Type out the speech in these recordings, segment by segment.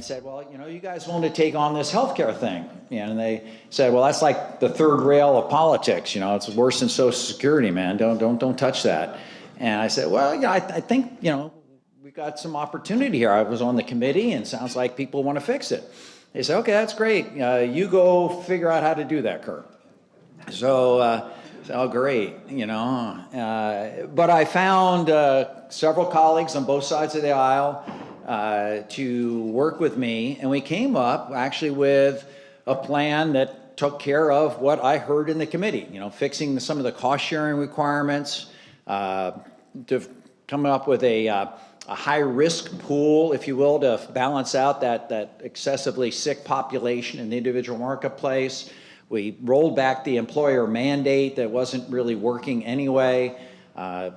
said, well, you know, you guys want to take on this healthcare thing. And they said, well, that's like the third rail of politics. You know, it's worse than Social Security, man. Don't touch that. And I said, well, yeah, I think, you know, we got some opportunity here. I was on the committee, and it sounds like people want to fix it. They said, okay, that's great. You go figure out how to do that, Kurt. So, oh, great, you know. But I found several colleagues on both sides of the aisle to work with me, and we came up actually with a plan that took care of what I heard in the committee, you know, fixing some of the cost-sharing requirements, to come up with a high-risk pool, if you will, to balance out that excessively sick population in the individual marketplace. We rolled back the employer mandate that wasn't really working anyway,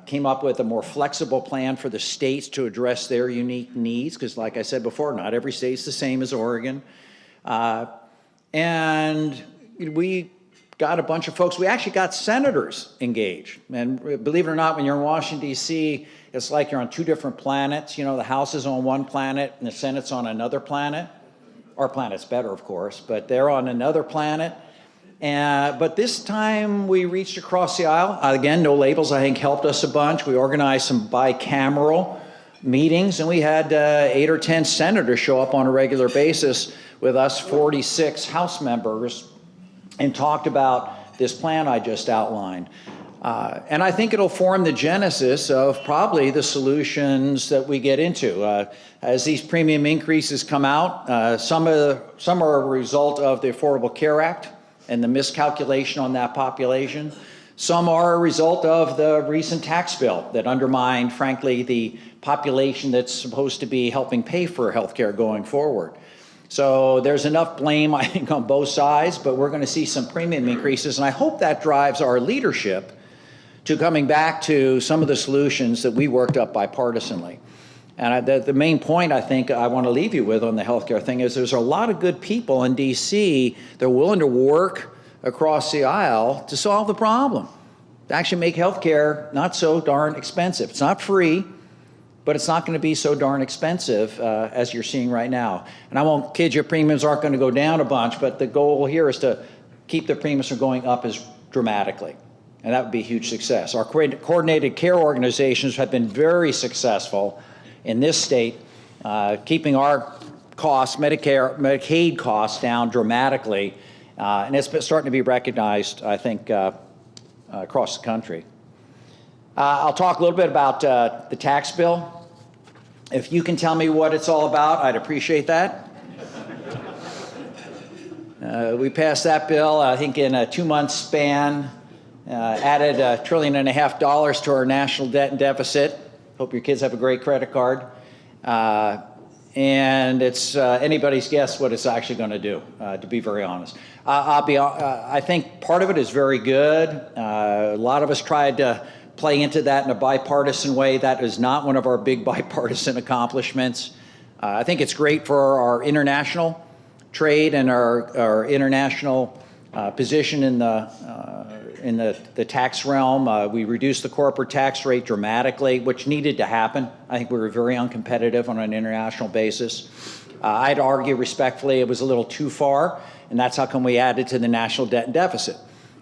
came up with a more flexible plan for the states to address their unique needs, because like I said before, not every state's the same as Oregon. And we got a bunch of folks. We actually got senators engaged. And believe it or not, when you're in Washington, D.C., it's like you're on two different planets. You know, the House is on one planet and the Senate's on another planet. Our planet's better, of course, but they're on another planet. But this time we reached across the aisle. Again, no labels, I think, helped us a bunch. We organized some bicameral meetings, and we had 8 or 10 senators show up on a regular basis with us 46 House members and talked about this plan I just outlined. And I think it'll form the genesis of probably the solutions that we get into. As these premium increases come out, some are a result of the Affordable Care Act and the miscalculation on that population. Some are a result of the recent tax bill that undermined, frankly, the population that's supposed to be helping pay for healthcare going forward. So there's enough blame, I think, on both sides, but we're going to see some premium increases, and I hope that drives our leadership to coming back to some of the solutions that we worked up bipartisanly. And the main point I think I want to leave you with on the healthcare thing is there's a lot of good people in D.C. that are willing to work across the aisle to solve the problem, to actually make healthcare not so darn expensive. It's not free, but it's not going to be so darn expensive as you're seeing right now. And I won't kid you, premiums aren't going to go down a bunch, but the goal here is to keep the premiums from going up as dramatically. And that would be a huge success. Our coordinated care organizations have been very successful in this state, keeping our costs, Medicaid costs, down dramatically. And it's starting to be recognized, I think, across the country. I'll talk a little bit about the tax bill. If you can tell me what it's all about, I'd appreciate that. We passed that bill, I think, in a 2-month span, added $1.5 trillion to our national debt and deficit. Hope your kids have a great credit card. And it's anybody's guess what it's actually going to do, to be very honest. I think part of it is very good. A lot of us tried to play into that in a bipartisan way. That is not one of our big bipartisan accomplishments. I think it's great for our international trade and our international position in the tax realm. We reduced the corporate tax rate dramatically, which needed to happen. I think we were very uncompetitive on an international basis. I'd argue respectfully it was a little too far, and that's how come we added to the national debt and deficit.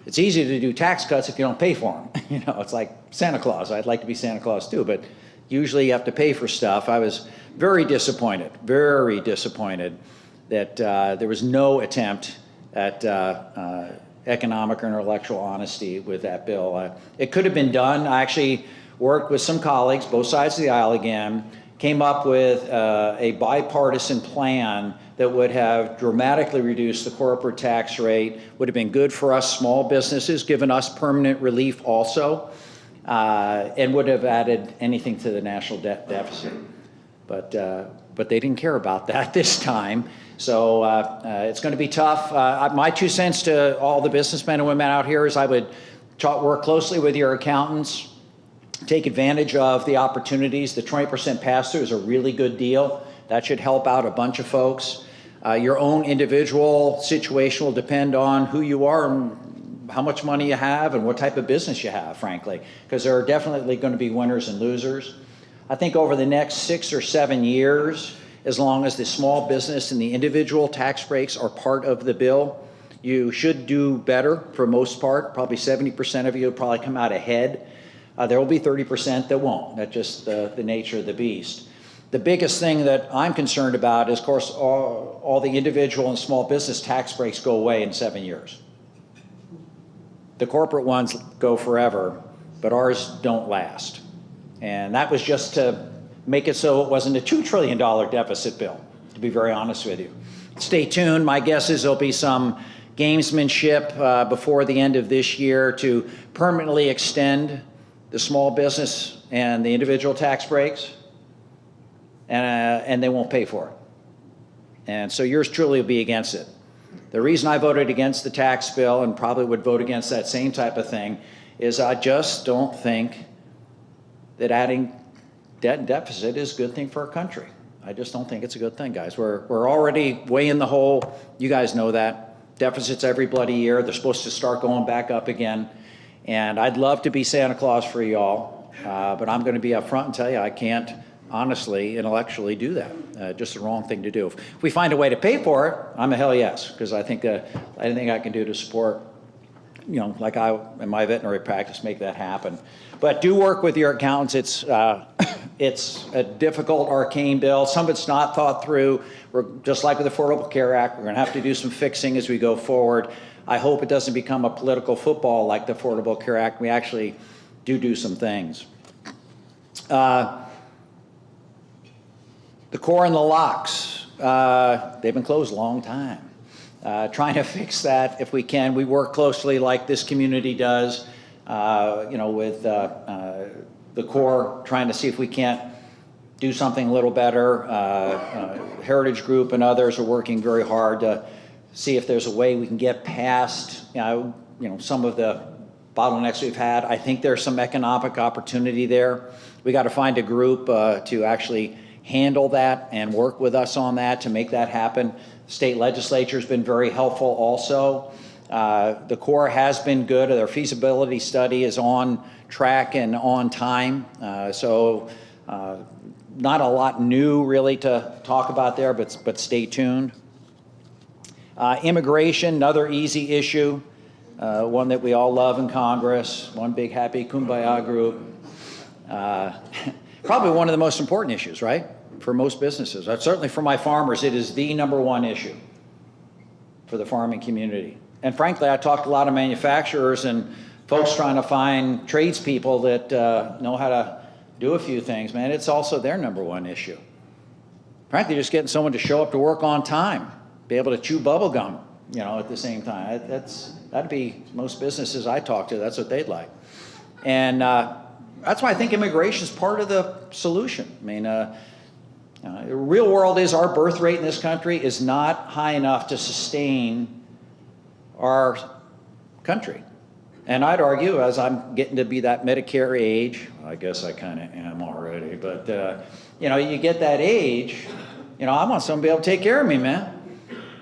It's easy to do tax cuts if you don't pay for them. You know, it's like Santa Claus. I'd like to be Santa Claus too, but usually you have to pay for stuff. I was very disappointed that there was no attempt at economic or intellectual honesty with that bill. It could have been done. I actually worked with some colleagues, both sides of the aisle again, came up with a bipartisan plan that would have dramatically reduced the corporate tax rate, would have been good for us small businesses, given us permanent relief also, and would have added anything to the national debt deficit. But they didn't care about that this time. So it's going to be tough. My 2 cents to all the businessmen and women out here is I would work closely with your accountants, take advantage of the opportunities. The 20% pass-through is a really good deal. That should help out a bunch of folks. Your own individual situation will depend on who you are and how much money you have and what type of business you have, frankly, because there are definitely going to be winners and losers. I think over the next 6 or 7 years, as long as the small business and the individual tax breaks are part of the bill. You should do better for most part. Probably 70% of you will probably come out ahead. There will be 30% that won't. That's just the nature of the beast. The biggest thing that I'm concerned about is, of course, all the individual and small business tax breaks go away in 7 years. The corporate ones go forever, but ours don't last. And that was just to make it so it wasn't a $2 trillion deficit bill, to be very honest with you. Stay tuned. My guess is there'll be some gamesmanship before the end of this year to permanently extend the small business and the individual tax breaks, and they won't pay for it. And so yours truly will be against it. The reason I voted against the tax bill and probably would vote against that same type of thing is I just don't think that adding debt and deficit is a good thing for our country. I just don't think it's a good thing, guys. We're already way in the hole. You guys know that. Deficits every bloody year. They're supposed to start going back up again. And I'd love to be Santa Claus for y'all, but I'm going to be up front and tell you I can't honestly, intellectually do that. Just the wrong thing to do. If we find a way to pay for it, I'm a hell yes, because I think anything I can do to support, you know, like I, in my veterinary practice, make that happen. But do work with your accountants. It's a difficult, arcane bill. Some of it's not thought through. We're, just like with the Affordable Care Act, we're going to have to do some fixing as we go forward. I hope it doesn't become a political football like the Affordable Care Act. We actually do some things. The core and the locks, they've been closed a long time. Trying to fix that if we can. We work closely like this community does, you know, with the core, trying to see if we can't do something a little better. Heritage Group and others are working very hard to see if there's a way we can get past, you know, some of the bottlenecks we've had. I think there's some economic opportunity there. We got to find a group to actually handle that and work with us on that to make that happen. The state legislature has been very helpful also. The Corps has been good. Their feasibility study is on track and on time. So not a lot new really to talk about there, but stay tuned. Immigration, another easy issue, one that we all love in Congress, one big happy kumbaya group. Probably one of the most important issues, right? For most businesses. Certainly for my farmers, it is the #1 issue for the farming community. And frankly, I talked to a lot of manufacturers and folks trying to find tradespeople that know how to do a few things. Man, it's also their #1 issue. Frankly, just getting someone to show up to work on time, be able to chew bubble gum, you know, at the same time. That'd be most businesses I talk to. That's what they'd like. And that's why I think immigration is part of the solution. I mean, the real world is our birth rate in this country is not high enough to sustain our country. And I'd argue, as I'm getting to be that Medicare age, I guess I kind of am already, but you know, you get that age, you know, I want someone to be able to take care of me, man.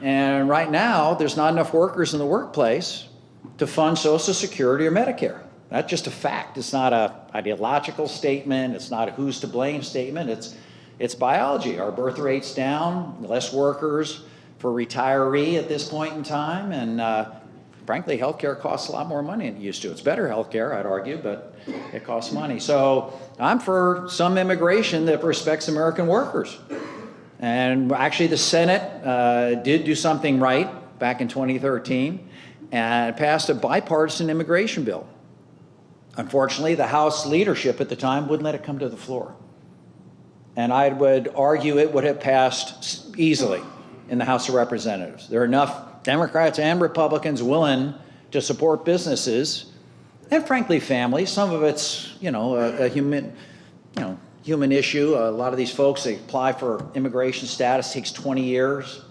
And right now, there's not enough workers in the workplace to fund Social Security or Medicare. That's just a fact. It's not an ideological statement. It's not a who's to blame statement. It's biology. Our birth rate's down, less workers for retiree at this point in time, and frankly, healthcare costs a lot more money than it used to. It's better healthcare, I'd argue, but it costs money. So I'm for some immigration that respects American workers. And actually, the Senate did do something right back in 2013 and passed a bipartisan immigration bill. Unfortunately, the House leadership at the time wouldn't let it come to the floor. And I would argue it would have passed easily in the House of Representatives. There are enough Democrats and Republicans willing to support businesses and, frankly, families. Some of it's, you know, a human issue. A lot of these folks, they apply for immigration status, takes 20 years.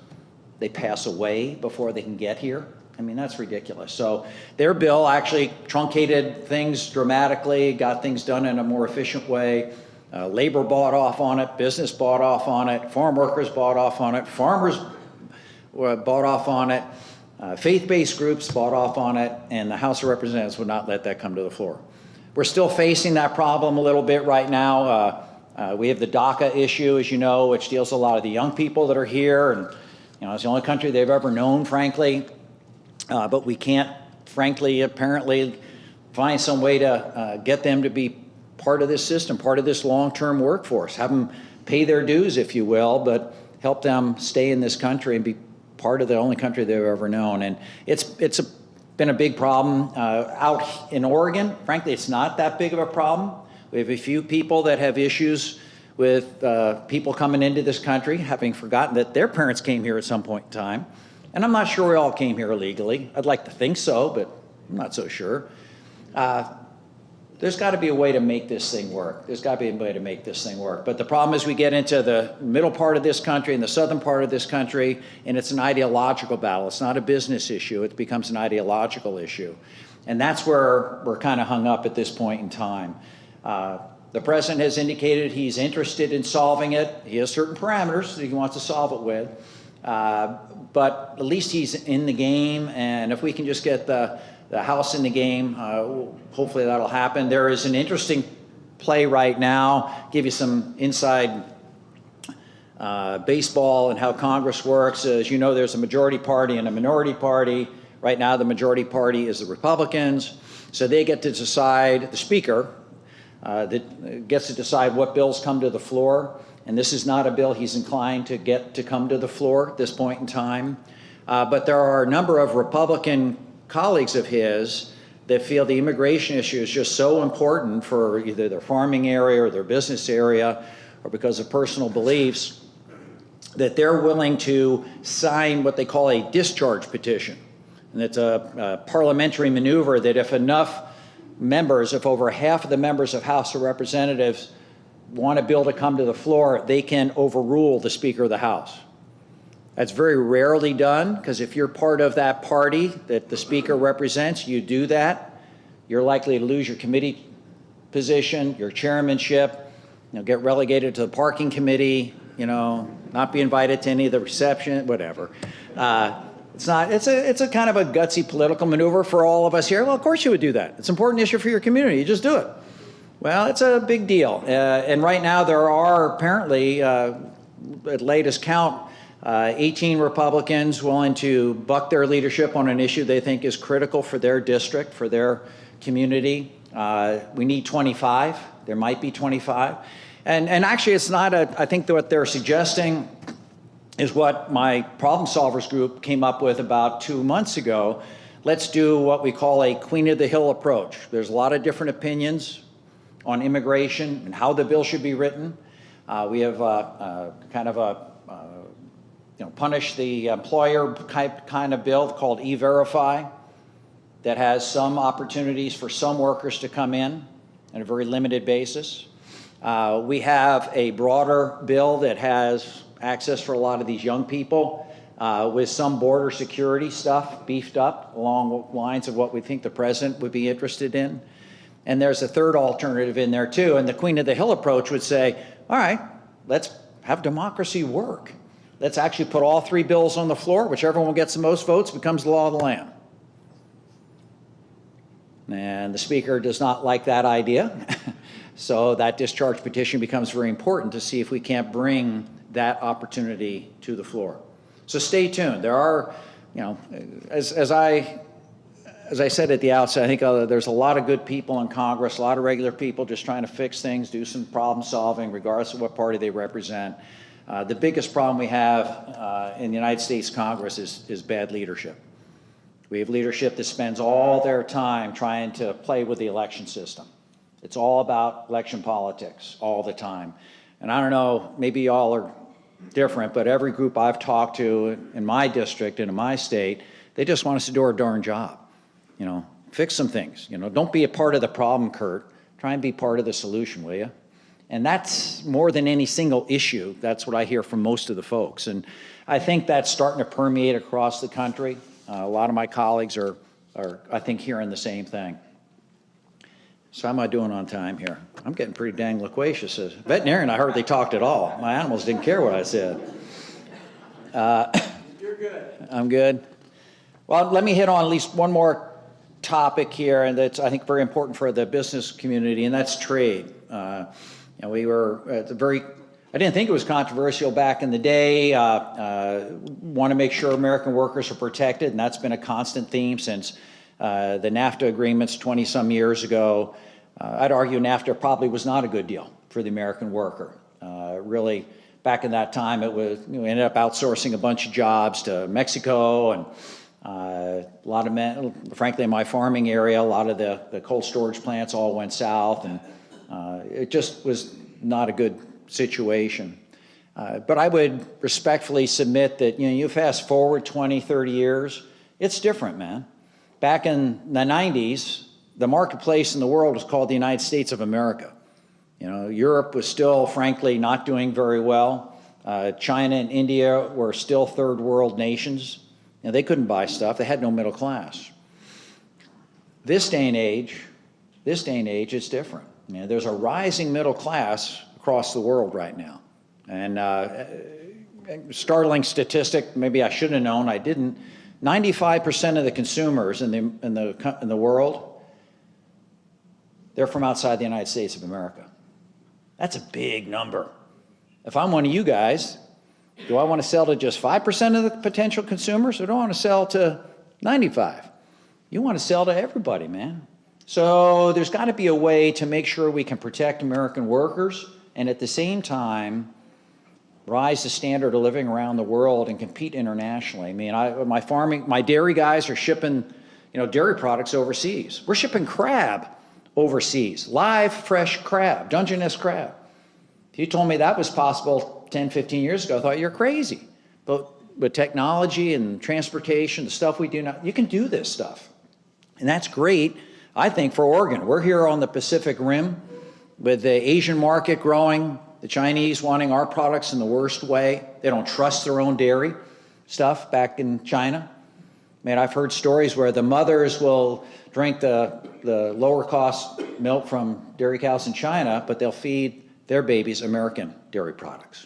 They pass away before they can get here. I mean, that's ridiculous. So their bill actually truncated things dramatically, got things done in a more efficient way. Labor bought off on it, business bought off on it, farm workers bought off on it, farmers bought off on it, faith-based groups bought off on it, and the House of Representatives would not let that come to the floor. We're still facing that problem a little bit right now. We have the DACA issue, as you know, which deals with a lot of the young people that are here, and it's the only country they've ever known, frankly. But we can't, frankly, apparently, find some way to get them to be part of this system, part of this long-term workforce. Have them pay their dues, if you will, but help them stay in this country and be part of the only country they've ever known. And it's been a big problem out in Oregon. Frankly, it's not that big of a problem. We have a few people that have issues with people coming into this country having forgotten that their parents came here at some point in time. And I'm not sure we all came here illegally. I'd like to think so, but I'm not so sure. There's got to be a way to make this thing work. There's got to be a way to make this thing work. But the problem is we get into the middle part of this country and the southern part of this country, and it's an ideological battle. It's not a business issue. It becomes an ideological issue. And that's where we're kind of hung up at this point in time. The president has indicated he's interested in solving it. He has certain parameters that he wants to solve it with. But at least he's in the game, and if we can just get the House in the game, hopefully that'll happen. There is an interesting play right now, give you some inside baseball and how Congress works. As you know, there's a majority party and a minority party. Right now, the majority party is the Republicans, so they get to decide, the Speaker that gets to decide what bills come to the floor. And this is not a bill he's inclined to get to come to the floor at this point in time. But there are a number of Republican colleagues of his that feel the immigration issue is just so important for either their farming area or their business area or because of personal beliefs that they're willing to sign what they call a discharge petition. And it's a parliamentary maneuver that if enough members, if over half of the members of House of Representatives want a bill to come to the floor, they can overrule the Speaker of the House. That's very rarely done, because if you're part of that party that the Speaker represents, you do that, you're likely to lose your committee position, your chairmanship, get relegated to the parking committee, not be invited to any of the reception, whatever. It's a kind of a gutsy political maneuver for all of us here. Well, of course you would do that. It's an important issue for your community. You just do it. Well, it's a big deal. And right now there are apparently, at latest count, 18 Republicans willing to buck their leadership on an issue they think is critical for their district, for their community. We need 25. There might be 25. And actually, it's not I think what they're suggesting is what my problem solvers group came up with about 2 months ago. Let's do what we call a Queen of the Hill approach. There's a lot of different opinions on immigration and how the bill should be written. We have kind of a punish the employer kind of bill called E-Verify that has some opportunities for some workers to come in on a very limited basis. We have a broader bill that has access for a lot of these young people with some border security stuff beefed up along the lines of what we think the president would be interested in. And there's a third alternative in there too. And the Queen of the Hill approach would say, all right, let's have democracy work. Let's actually put all three bills on the floor. Whichever one gets the most votes becomes the law of the land. And the Speaker does not like that idea. So that discharge petition becomes very important to see if we can't bring that opportunity to the floor. So stay tuned. There are, as I said at the outset, I think there's a lot of good people in Congress, a lot of regular people just trying to fix things, do some problem solving, regardless of what party they represent. The biggest problem we have in the United States Congress is bad leadership. We have leadership that spends all their time trying to play with the election system. It's all about election politics all the time. And I don't know, maybe y'all are different, but every group I've talked to in my district and in my state, they just want us to do our darn job. Fix some things. Don't be a part of the problem, Kurt. Try and be part of the solution, will you? And that's more than any single issue. That's what I hear from most of the folks. And I think that's starting to permeate across the country. A lot of my colleagues are, I think, hearing the same thing. So how am I doing on time here? I'm getting pretty dang loquacious. As a veterinarian, I hardly talked at all. My animals didn't care what I said. You're good. I'm good. Well, let me hit on at least one more topic here, and that's, I think, very important for the business community, and that's trade. And we were at the I didn't think it was controversial back in the day. Want to make sure American workers are protected, and that's been a constant theme since the NAFTA agreements 20-some years ago. I'd argue NAFTA probably was not a good deal for the American worker. Really, back in that time, it was, we ended up outsourcing a bunch of jobs to Mexico, and a lot of men, frankly, in my farming area, a lot of the cold storage plants all went south, and it just was not a good situation. But I would respectfully submit that, you fast forward 20, 30 years, it's different, man. Back in the 90s, the marketplace in the world was called the United States of America. Europe was still, frankly, not doing very well. China and India were still third world nations. They couldn't buy stuff. They had no middle class. This day and age, it's different. There's a rising middle class across the world right now. And startling statistic, maybe I should have known, I didn't. 95% of the consumers in the world, they're from outside the United States of America. That's a big number. If I'm one of you guys, do I want to sell to just 5% of the potential consumers, or do I want to sell to 95? You want to sell to everybody, man. So there's got to be a way to make sure we can protect American workers and at the same time rise the standard of living around the world and compete internationally. My dairy guys are shipping, dairy products overseas. We're shipping crab overseas, live, fresh crab, Dungeness crab. If you told me that was possible 10, 15 years ago, I thought you're crazy. But with technology and transportation, the stuff we do now, you can do this stuff. And that's great, I think, for Oregon. We're here on the Pacific Rim with the Asian market growing, the Chinese wanting our products in the worst way. They don't trust their own dairy stuff back in China. I've heard stories where the mothers will drink the lower cost milk from dairy cows in China, but they'll feed their babies American dairy products.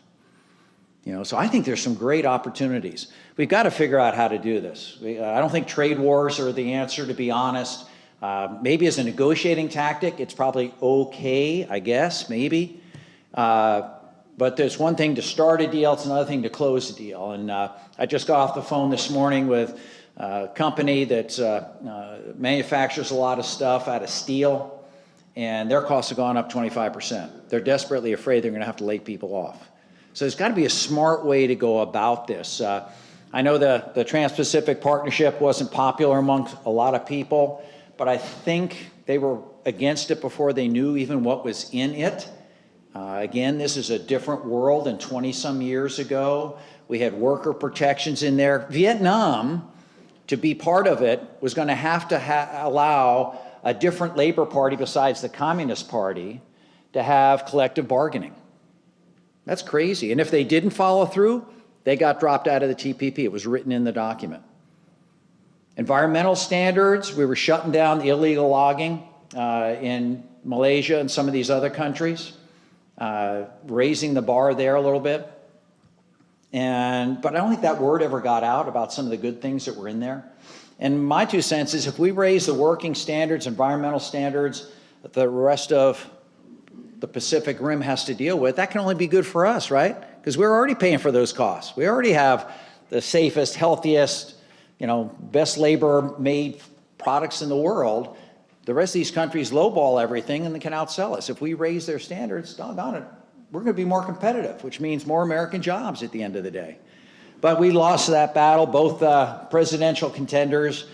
So I think there's some great opportunities. We've got to figure out how to do this. I don't think trade wars are the answer, to be honest. Maybe as a negotiating tactic, it's probably okay, I guess, maybe. But there's one thing to start a deal, it's another thing to close a deal. And I just got off the phone this morning with a company that manufactures a lot of stuff out of steel, and their costs have gone up 25%. They're desperately afraid they're going to have to lay people off. So there's got to be a smart way to go about this. I know the Trans-Pacific Partnership wasn't popular amongst a lot of people, but I think they were against it before they knew even what was in it. Again, this is a different world than 20-some years ago. We had worker protections in there. Vietnam, to be part of it, was going to have to allow a different labor party besides the Communist Party to have collective bargaining. That's crazy. And if they didn't follow through, they got dropped out of the TPP. It was written in the document. Environmental standards, we were shutting down the illegal logging in Malaysia and some of these other countries, raising the bar there a little bit. But I don't think that word ever got out about some of the good things that were in there. And my 2 cents is if we raise the working standards, environmental standards, that the rest of the Pacific Rim has to deal with, that can only be good for us, right? Because we're already paying for those costs. We already have the safest, healthiest, best labor-made products in the world. The rest of these countries lowball everything and they can outsell us. If we raise their standards, doggone it, we're going to be more competitive, which means more American jobs at the end of the day. But we lost that battle. Both presidential contenders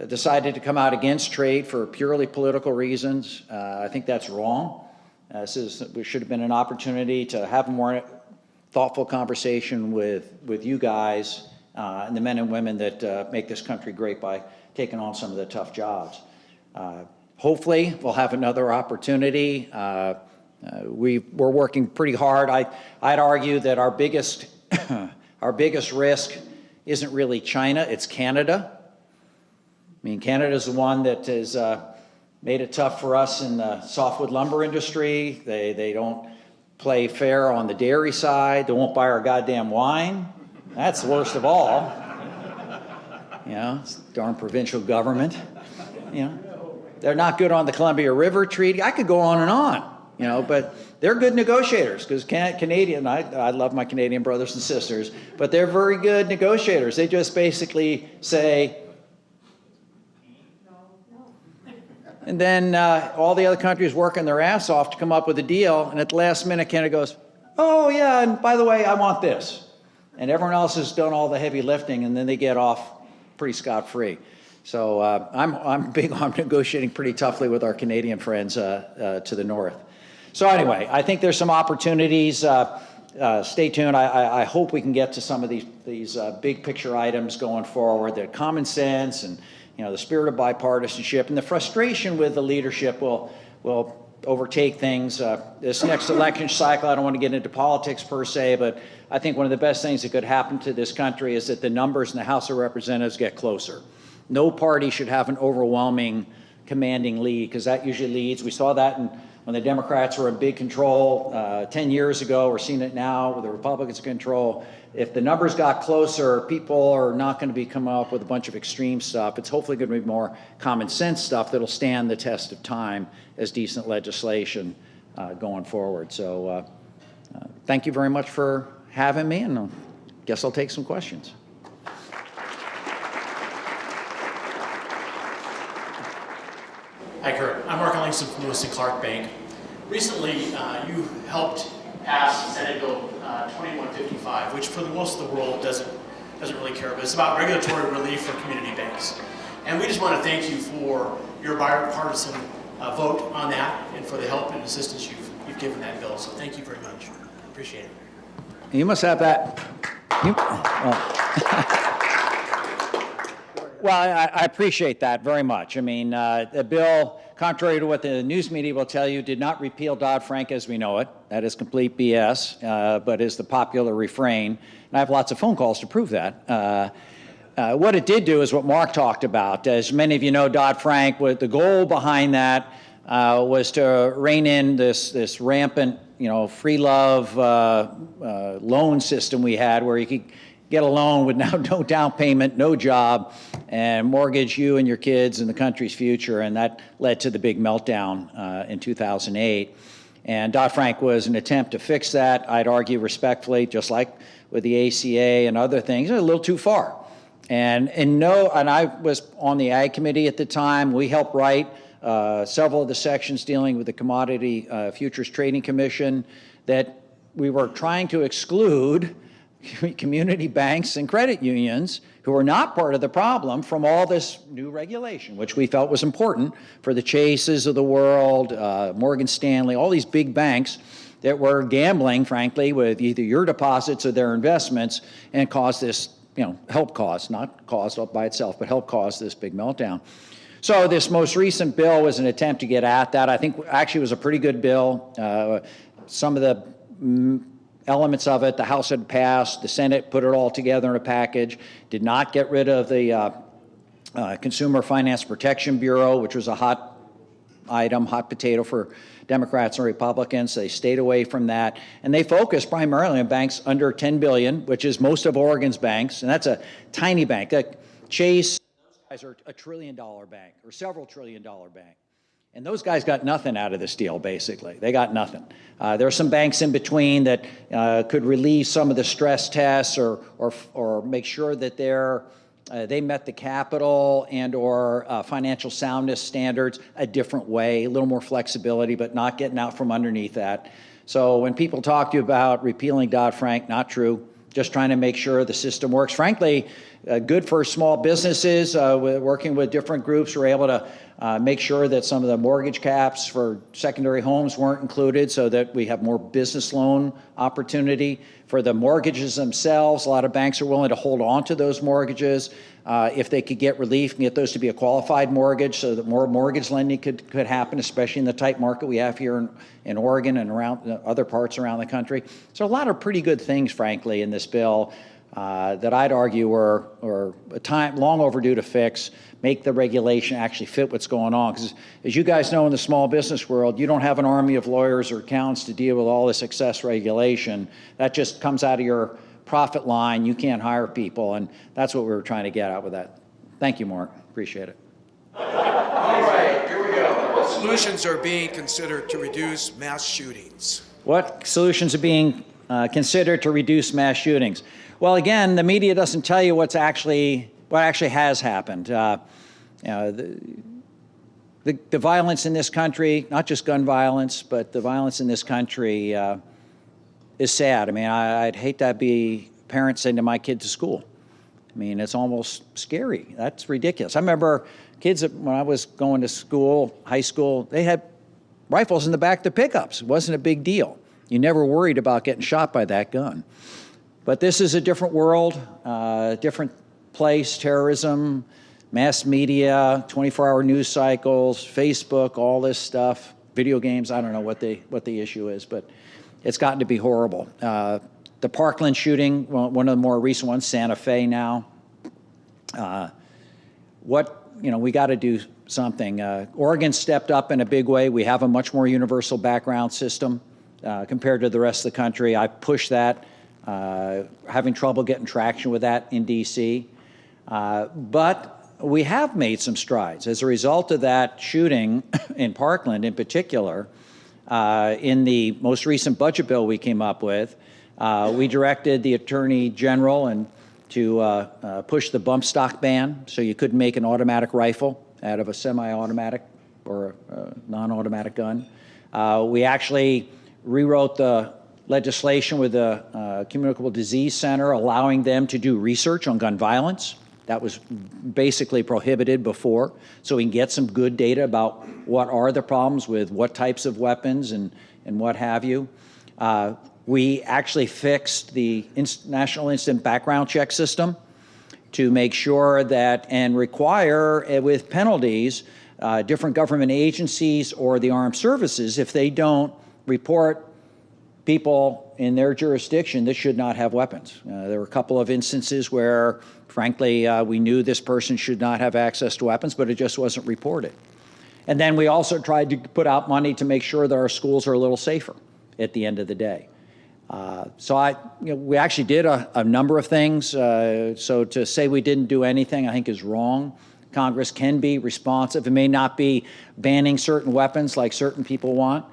decided to come out against trade for purely political reasons. I think that's wrong. There should have been an opportunity to have a more thoughtful conversation with you guys and the men and women that make this country great by taking on some of the tough jobs. Hopefully, we'll have another opportunity. We're working pretty hard. I'd argue that our biggest risk isn't really China, it's Canada. Canada's the one that has made it tough for us in the softwood lumber industry. They don't play fair on the dairy side. They won't buy our goddamn wine. That's the worst of all. It's darn provincial government. They're not good on the Columbia River Treaty. I could go on and on, but they're good negotiators because Canadian, I love my Canadian brothers and sisters, but they're very good negotiators. They just basically say, and then all the other countries working their ass off to come up with a deal, and at the last minute Canada goes, oh yeah, and by the way, I want this. And everyone else has done all the heavy lifting, and then they get off pretty scot-free. So I'm big on negotiating pretty toughly with our Canadian friends to the north. So anyway, I think there's some opportunities. Stay tuned. I hope we can get to some of these big picture items going forward. The common sense and the spirit of bipartisanship and the frustration with the leadership will overtake things. This next election cycle, I don't want to get into politics per se, but I think one of the best things that could happen to this country is that the numbers in the House of Representatives get closer. No party should have an overwhelming, commanding lead, because that usually leads. We saw that when the Democrats were in big control 10 years ago. We're seeing it now with the Republicans in control. If the numbers got closer, people are not going to be coming up with a bunch of extreme stuff. It's hopefully going to be more common sense stuff that'll stand the test of time as decent legislation going forward. So thank you very much for having me, and I guess I'll take some questions. Hi, Kurt. I'm Mark Ellingson from Lewis & Clark Bank. Recently, you helped pass Senate Bill 2155, which for the most of the world doesn't really care, but it's about regulatory relief for community banks. And we just want to thank you for your bipartisan vote on that and for the help and assistance you've given that bill. So thank you very much. Appreciate it. You must have that. Well, I appreciate that very much. I mean, the bill, contrary to what the news media will tell you, did not repeal Dodd-Frank as we know it. That is complete BS, but is the popular refrain. And I have lots of phone calls to prove that. What it did do is what Mark talked about. As many of you know, Dodd-Frank, the goal behind that was to rein in this rampant, free love loan system we had, where you could get a loan with now no down payment, no job, and mortgage you and your kids and the country's future. And that led to the big meltdown in 2008. And Dodd-Frank was an attempt to fix that. I'd argue respectfully, just like with the ACA and other things, a little too far. And I was on the Ag Committee at the time. We helped write several of the sections dealing with the Commodity Futures Trading Commission that we were trying to exclude community banks and credit unions, who are not part of the problem, from all this new regulation, which we felt was important for the Chases of the world, Morgan Stanley, all these big banks that were gambling, frankly, with either your deposits or their investments, and caused this, helped cause, not caused by itself, but helped cause this big meltdown. So this most recent bill was an attempt to get at that. I think actually it was a pretty good bill. Some of the elements of it, the House had passed, the Senate put it all together in a package, did not get rid of the Consumer Finance Protection Bureau, which was a hot potato for Democrats and Republicans. They stayed away from that. And they focused primarily on banks under 10 billion, which is most of Oregon's banks. And that's a tiny bank. Chase, those guys are $1 trillion bank or several $1 trillion bank. And those guys got nothing out of this deal, basically. They got nothing. There are some banks in between that could relieve some of the stress tests or make sure that they met the capital and or financial soundness standards a different way, a little more flexibility, but not getting out from underneath that. So when people talk to you about repealing Dodd-Frank, not true. Just trying to make sure the system works. Frankly, good for small businesses. Working with different groups, we're able to make sure that some of the mortgage caps for secondary homes weren't included, so that we have more business loan opportunity. For the mortgages themselves, a lot of banks are willing to hold on to those mortgages if they could get relief and get those to be a qualified mortgage, so that more mortgage lending could happen, especially in the tight market we have here in Oregon and around other parts around the country. So a lot of pretty good things, frankly, in this bill that I'd argue were long overdue to fix, make the regulation actually fit what's going on. Because as you guys know, in the small business world, you don't have an army of lawyers or accountants to deal with all this excess regulation. That just comes out of your profit line. You can't hire people, and that's what we were trying to get at with that. Thank you, Mark. Appreciate it. All right, here we go. What solutions are being considered to reduce mass shootings? What solutions are being considered to reduce mass shootings? Well, again, the media doesn't tell you what actually has happened. The violence in this country, not just gun violence, but the violence in this country is sad. I mean, I'd hate to be a parent sending my kid to school. I mean, it's almost scary. That's ridiculous. I remember kids when I was going to school, high school, they had rifles in the back of the pickups. It wasn't a big deal. You never worried about getting shot by that gun. But this is a different world, different place, terrorism, mass media, 24-hour news cycles, Facebook, all this stuff, video games. I don't know what the issue is, but it's gotten to be horrible. The Parkland shooting, one of the more recent ones, Santa Fe now. We got to do something. Oregon stepped up in a big way. We have a much more universal background system compared to the rest of the country. I pushed that, having trouble getting traction with that in D.C. But we have made some strides. As a result of that shooting in Parkland in particular, in the most recent budget bill we came up with, we directed the Attorney General to push the bump stock ban, so you couldn't make an automatic rifle out of a semi-automatic or a non-automatic gun. We actually rewrote the legislation with the Communicable Disease Center, allowing them to do research on gun violence. That was basically prohibited before, so we can get some good data about what are the problems with what types of weapons and what have you. We actually fixed the National Instant Background Check system to make sure that, and require with penalties, different government agencies or the armed services, if they don't report people in their jurisdiction that should not have weapons. There were a couple of instances where, frankly, we knew this person should not have access to weapons, but it just wasn't reported. And then we also tried to put out money to make sure that our schools are a little safer at the end of the day. We actually did a number of things. So to say we didn't do anything, I think is wrong. Congress can be responsive. It may not be banning certain weapons like certain people want,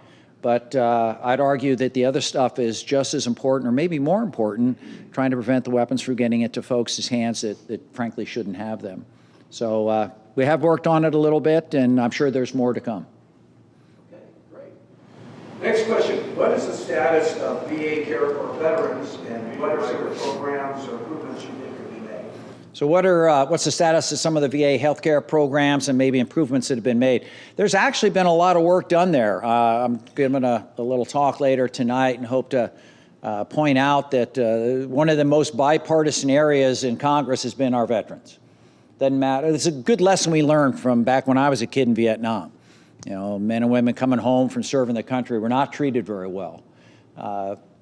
but I'd argue that the other stuff is just as important, or maybe more important, trying to prevent the weapons from getting into folks' hands that frankly shouldn't have them. So we have worked on it a little bit, and I'm sure there's more to come. Okay, great. Next question. What is the status of VA care for veterans, and what are some of the programs or improvements you think could be made? So what's the status of some of the VA healthcare programs and maybe improvements that have been made? There's actually been a lot of work done there. I'm giving a little talk later tonight and hope to point out that one of the most bipartisan areas in Congress has been our veterans. Doesn't matter. It's a good lesson we learned from back when I was a kid in Vietnam. You know, men and women coming home from serving the country were not treated very well.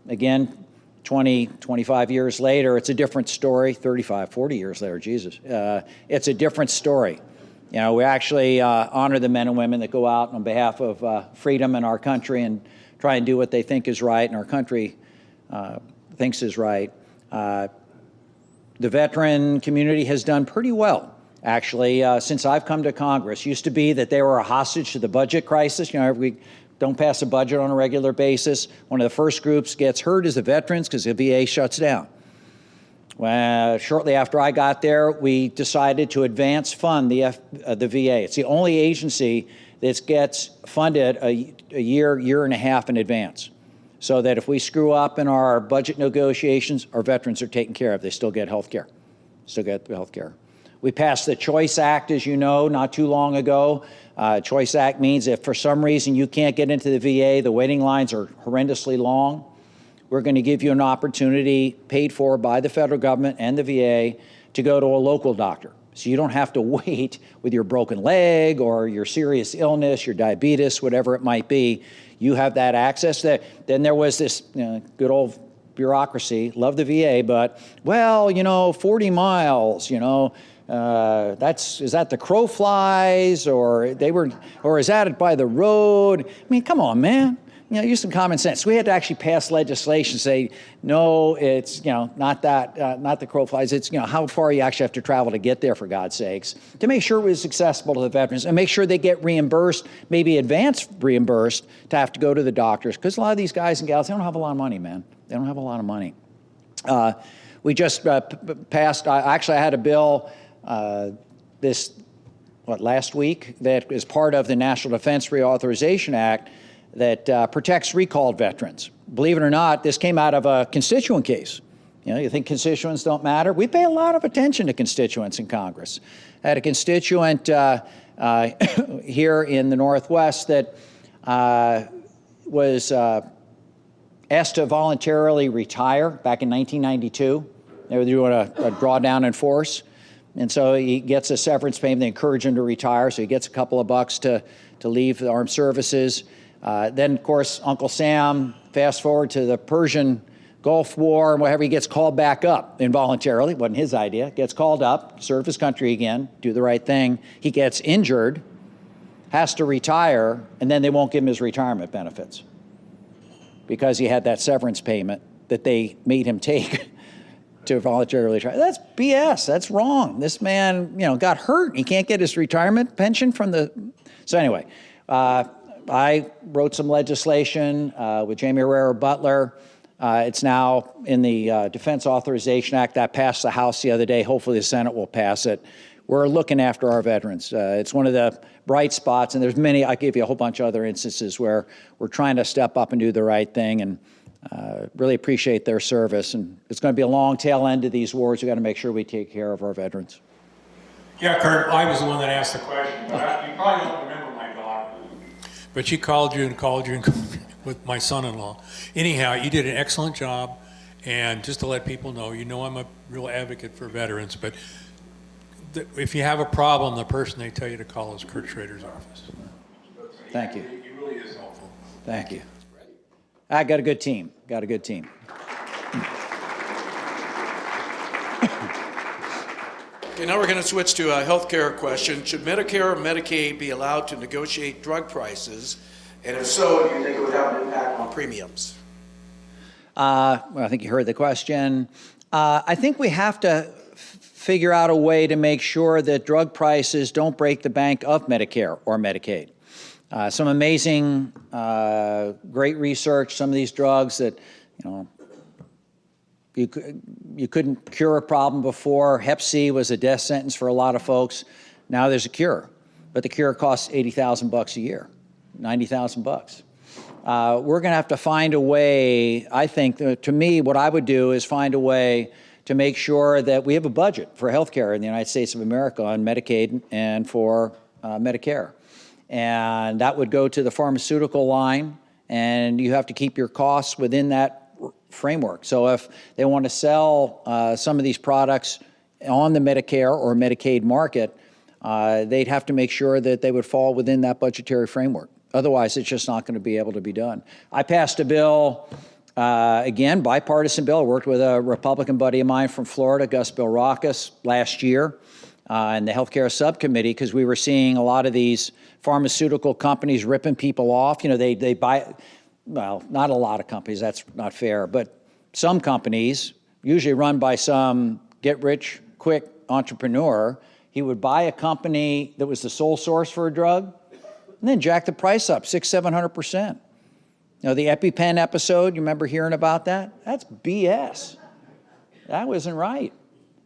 Again, 20, 25 years later, it's a different story. 35, 40 years later, Jesus. It's a different story. You know, we actually honor the men and women that go out on behalf of freedom in our country and try and do what they think is right and our country thinks is right. The veteran community has done pretty well, actually, since I've come to Congress. Used to be that they were a hostage to the budget crisis. You know, we don't pass a budget on a regular basis. One of the first groups gets hurt is the veterans because the VA shuts down. Well, shortly after I got there, we decided to advance fund the VA. It's the only agency that gets funded a year and a half in advance, so that if we screw up in our budget negotiations, our veterans are taken care of. They still get health care. We passed the Choice Act, as you know, not too long ago. Choice Act means if for some reason you can't get into the VA, the waiting lines are horrendously long, we're going to give you an opportunity paid for by the federal government and the VA to go to a local doctor. So you don't have to wait with your broken leg or your serious illness, your diabetes, whatever it might be. You have that access. Then there was this good old bureaucracy, love the VA, but, well, 40 miles, is that the crow flies, or is that it by the road? I mean, come on, man. use some common sense. We had to actually pass legislation, say, no, it's, not that, not the crow flies. It's, how far you actually have to travel to get there, for God's sakes, to make sure it was accessible to the veterans and make sure they get reimbursed, maybe advance reimbursed, to have to go to the doctors. Because a lot of these guys and gals, they don't have a lot of money, man. They don't have a lot of money. We just passed, actually I had a bill last week that is part of the National Defense Reauthorization Act that protects recalled veterans. Believe it or not, this came out of a constituent case. You think constituents don't matter? We pay a lot of attention to constituents in Congress. I had a constituent here in the Northwest that was asked to voluntarily retire back in 1992. They were doing a drawdown in force. And so he gets a severance payment. They encourage him to retire, so he gets a couple of bucks to leave the armed services. Then, of course, Uncle Sam, fast forward to the Persian Gulf War and whatever, he gets called back up involuntarily. It wasn't his idea. Gets called up, serve his country again, do the right thing. He gets injured, has to retire, and then they won't give him his retirement benefits because he had that severance payment that they made him take to voluntarily retire. That's BS. That's wrong. This man, got hurt. He can't get his retirement pension from the... So anyway, I wrote some legislation with Jamie Herrera Butler. It's now in the Defense Authorization Act that passed the House the other day. Hopefully the Senate will pass it. We're looking after our veterans. It's one of the bright spots, and there's many. I gave you a whole bunch of other instances where we're trying to step up and do the right thing, and really appreciate their service. And it's going to be a long tail end to these wars. We've got to make sure we take care of our veterans. Yeah, Kurt, I was the one that asked the question, but you probably don't remember my daughter. But she called you with my son-in-law. Anyhow, you did an excellent job, and just to let people know, I'm a real advocate for veterans, but if you have a problem, the person they tell you to call is Kurt Schrader's office. Thank you. He really is helpful. Thank you. I got a good team. Got a good team. Okay, now we're going to switch to a healthcare question. Should Medicare or Medicaid be allowed to negotiate drug prices? And if so, do you think it would have an impact on premiums? Well, I think you heard the question. I think we have to figure out a way to make sure that drug prices don't break the bank of Medicare or Medicaid. Some amazing, great research, some of these drugs that, you couldn't cure a problem before. Hep C was a death sentence for a lot of folks. Now there's a cure, but the cure costs $80,000 a year, $90,000. We're going to have to find a way. I think, to me, what I would do is find a way to make sure that we have a budget for healthcare in the United States of America on Medicaid and for Medicare. And that would go to the pharmaceutical line, and you have to keep your costs within that framework. So if they want to sell some of these products on the Medicare or Medicaid market, they'd have to make sure that they would fall within that budgetary framework. Otherwise, it's just not going to be able to be done. I passed a bill, again, bipartisan bill. I worked with a Republican buddy of mine from Florida, Gus Bilrakis, last year in the healthcare subcommittee, because we were seeing a lot of these pharmaceutical companies ripping people off. They buy, well, not a lot of companies, that's not fair, but some companies, usually run by some get-rich-quick entrepreneur, he would buy a company that was the sole source for a drug, and then jack the price up 600-700%. The EpiPen episode, you remember hearing about that? That's BS. That wasn't right.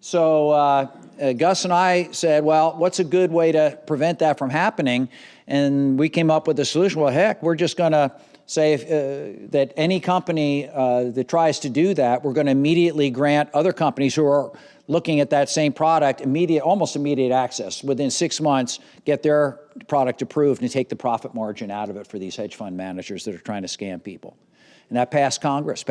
So Gus and I said, well, what's a good way to prevent that from happening? And we came up with a solution. Well, heck, we're just going to say that any company that tries to do that, we're going to immediately grant other companies who are looking at that same product almost immediate access. Within 6 months, get their product approved and take the profit margin out of it for these hedge fund managers that are trying to scam people. And that passed Congress,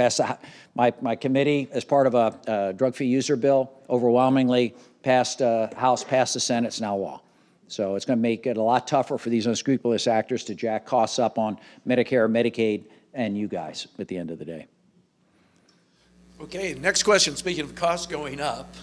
my committee as part of a drug fee user bill, overwhelmingly passed House, passed the Senate, it's now law. So it's going to make it a lot tougher for these unscrupulous actors to jack costs up on Medicare, Medicaid, and you guys at the end of the day. Okay, next question. Speaking of costs going up,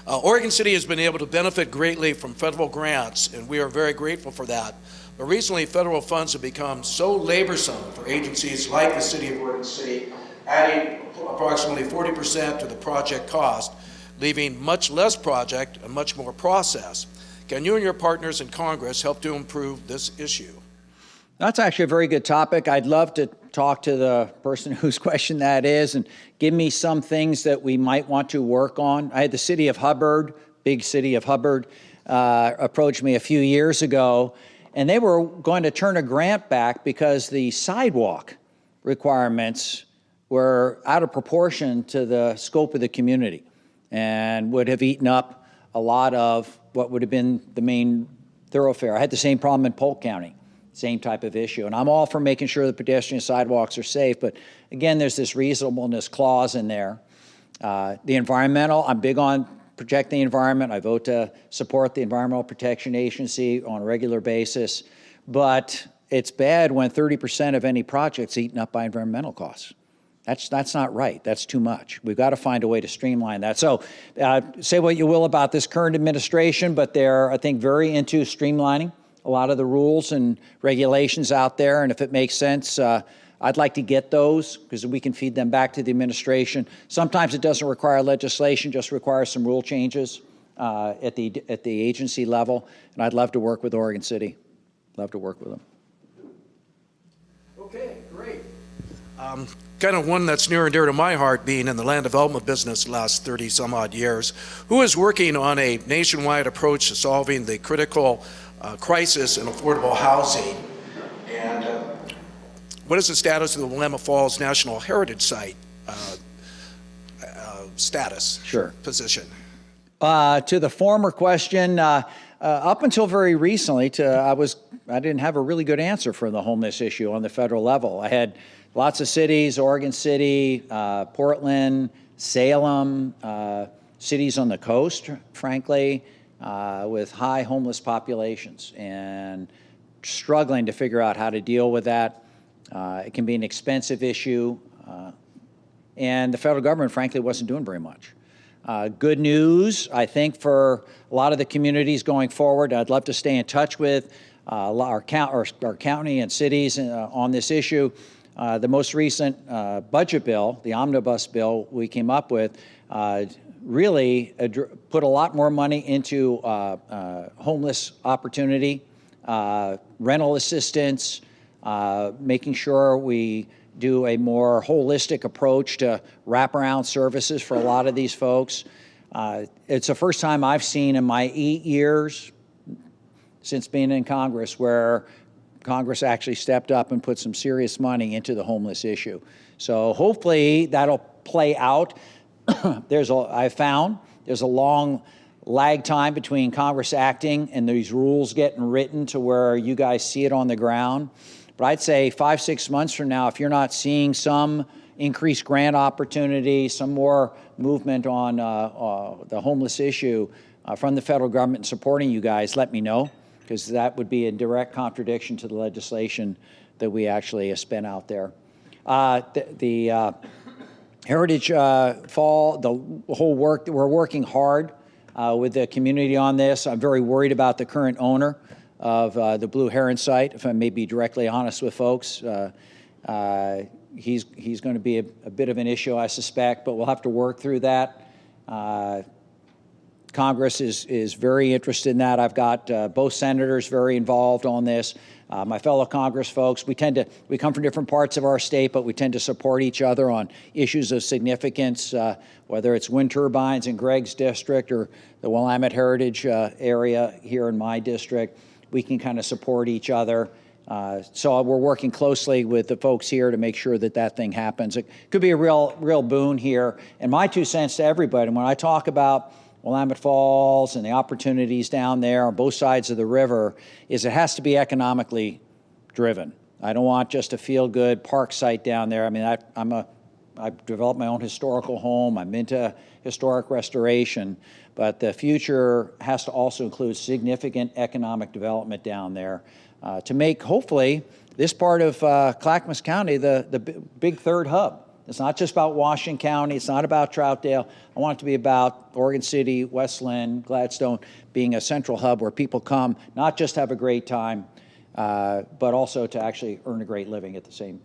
Oregon City has been able to benefit greatly from federal grants, and we are very grateful for that. But recently, federal funds have become so laborsome for agencies like the City of Oregon City, adding approximately 40% to the project cost, leaving much less project and much more process. Can you and your partners in Congress help to improve this issue? That's actually a very good topic. I'd love to talk to the person whose question that is and give me some things that we might want to work on. I had the city of Hubbard, big city of Hubbard, approach me a few years ago, and they were going to turn a grant back because the sidewalk requirements were out of proportion to the scope of the community and would have eaten up a lot of what would have been the main thoroughfare. I had the same problem in Polk County. Same type of issue. And I'm all for making sure the pedestrian sidewalks are safe, but again, there's this reasonableness clause in there. The environmental, I'm big on protecting the environment. I vote to support the Environmental Protection Agency on a regular basis, but it's bad when 30% of any project's eaten up by environmental costs. That's not right. That's too much. We've got to find a way to streamline that. So say what you will about this current administration, but they're, I think, very into streamlining a lot of the rules and regulations out there, and if it makes sense, I'd like to get those because we can feed them back to the administration. Sometimes it doesn't require legislation, just requires some rule changes at the agency level, and I'd love to work with Oregon City. Love to work with them. Okay, great. Kind of one that's near and dear to my heart, being in the land development business the last 30 some odd years. Who is working on a nationwide approach to solving the critical crisis in affordable housing? And what is the status of the Willamette Falls National Heritage Site position? To the former question, up until very recently, I didn't have a really good answer for the homeless issue on the federal level. I had lots of cities, Oregon City, Portland, Salem, cities on the coast, frankly, with high homeless populations and struggling to figure out how to deal with that. It can be an expensive issue, and the federal government, frankly, wasn't doing very much. Good news, I think, for a lot of the communities going forward. I'd love to stay in touch with our county and cities on this issue. The most recent budget bill, the omnibus bill we came up with, really put a lot more money into homeless opportunity, rental assistance, making sure we do a more holistic approach to wraparound services for a lot of these folks. It's the first time I've seen in my 8 years since being in Congress where Congress actually stepped up and put some serious money into the homeless issue. So hopefully that'll play out. I found there's a long lag time between Congress acting and these rules getting written to where you guys see it on the ground. But I'd say 5-6 months from now, if you're not seeing some increased grant opportunity, some more movement on the homeless issue from the federal government supporting you guys, let me know, because that would be a direct contradiction to the legislation that we actually spent out there. The Heritage Fall, the whole work, we're working hard with the community on this. I'm very worried about the current owner of the Blue Heron site, if I may be directly honest with folks. He's going to be a bit of an issue, I suspect, but we'll have to work through that. Congress is very interested in that. I've got both senators very involved on this. My fellow Congress folks, we come from different parts of our state, but we tend to support each other on issues of significance, whether it's wind turbines in Greg's district or the Willamette Heritage area here in my district. We can kind of support each other. So we're working closely with the folks here to make sure that that thing happens. It could be a real boon here. And my 2 cents to everybody, when I talk about Willamette Falls and the opportunities down there on both sides of the river, is it has to be economically driven. I don't want just a feel-good park site down there. I mean, I've developed my own historical home. I'm into historic restoration, but the future has to also include significant economic development down there to make, hopefully, this part of Clackamas County the big third hub It's not just about Washington County. It's not about Troutdale. I want it to be about Oregon City, West Linn, Gladstone being a central hub where people come, not just have a great time, but also to actually earn a great living at the same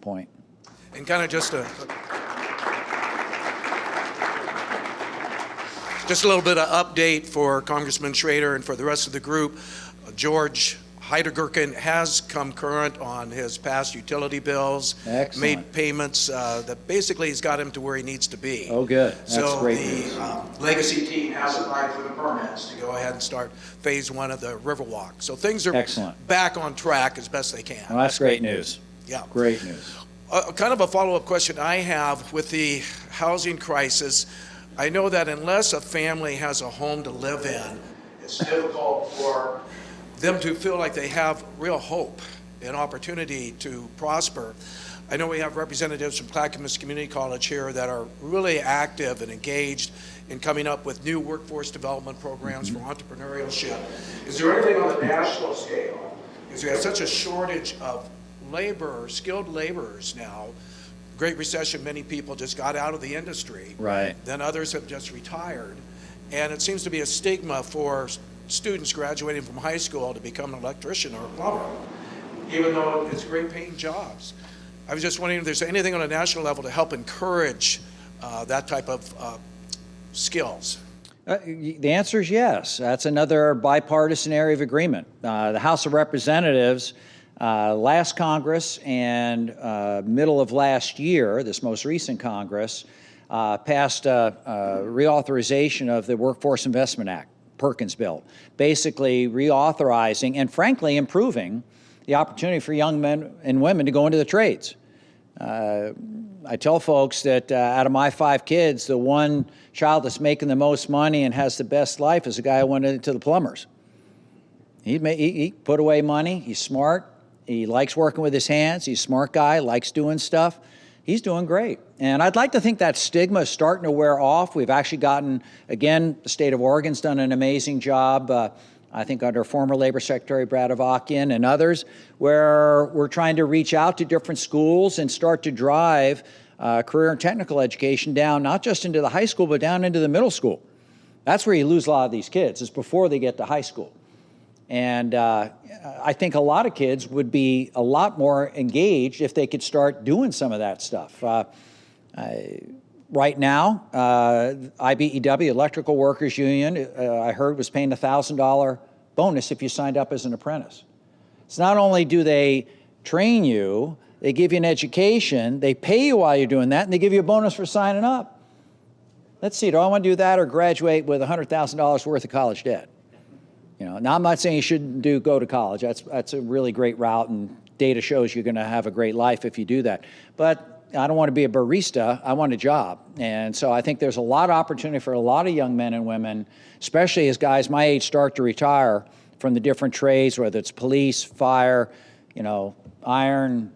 point. And kind of just a little bit of update for Congressman Schrader and for the rest of the group. George Heidergurken has come current on his past utility bills. Excellent. Made payments that basically has got him to where he needs to be. Oh, good. That's so great the news. Legacy team has applied for the permits to go ahead and start phase 1 of the Riverwalk. So things are Excellent. back on track as best they can. Well, that's great news. Yeah. Great news. Kind of a follow-up question I have with the housing crisis. I know that unless a family has a home to live in, it's difficult for them to feel like they have real hope and opportunity to prosper. I know we have representatives from Clackamas Community College here that are really active and engaged in coming up with new workforce development programs for entrepreneurship. Is there anything on the national scale? Because we have such a shortage of labor, skilled laborers now. Great Recession, many people just got out of the industry. Right. Then others have just retired. And it seems to be a stigma for students graduating from high school to become an electrician or a plumber, even though it's great paying jobs. I was just wondering if there's anything on a national level to help encourage that type of skills. The answer is yes. That's another bipartisan area of agreement. The House of Representatives, last Congress and middle of last year, this most recent Congress, passed a reauthorization of the Workforce Investment Act, Perkins bill, basically reauthorizing and frankly improving the opportunity for young men and women to go into the trades. I tell folks that out of my 5 kids, the one child that's making the most money and has the best life is the guy who went into the plumbers. He put away money, he's smart, he likes working with his hands, he's a smart guy, likes doing stuff. He's doing great. And I'd like to think that stigma is starting to wear off. We've actually gotten, again, the state of Oregon's done an amazing job, I think under former Labor Secretary Brad Avakian and others, where we're trying to reach out to different schools and start to drive career and technical education down, not just into the high school, but down into the middle school. That's where you lose a lot of these kids, is before they get to high school. And I think a lot of kids would be a lot more engaged if they could start doing some of that stuff. Right now, IBEW, Electrical Workers Union, I heard was paying a $1,000 bonus if you signed up as an apprentice. So not only do they train you, they give you an education, they pay you while you're doing that, and they give you a bonus for signing up. Let's see, do I want to do that or graduate with $100,000 worth of college debt? You know, now I'm not saying you shouldn't go to college. That's a really great route, and data shows you're going to have a great life if you do that. But I don't want to be a barista. I want a job. And so I think there's a lot of opportunity for a lot of young men and women, especially as guys my age start to retire from the different trades, whether it's police, fire, iron,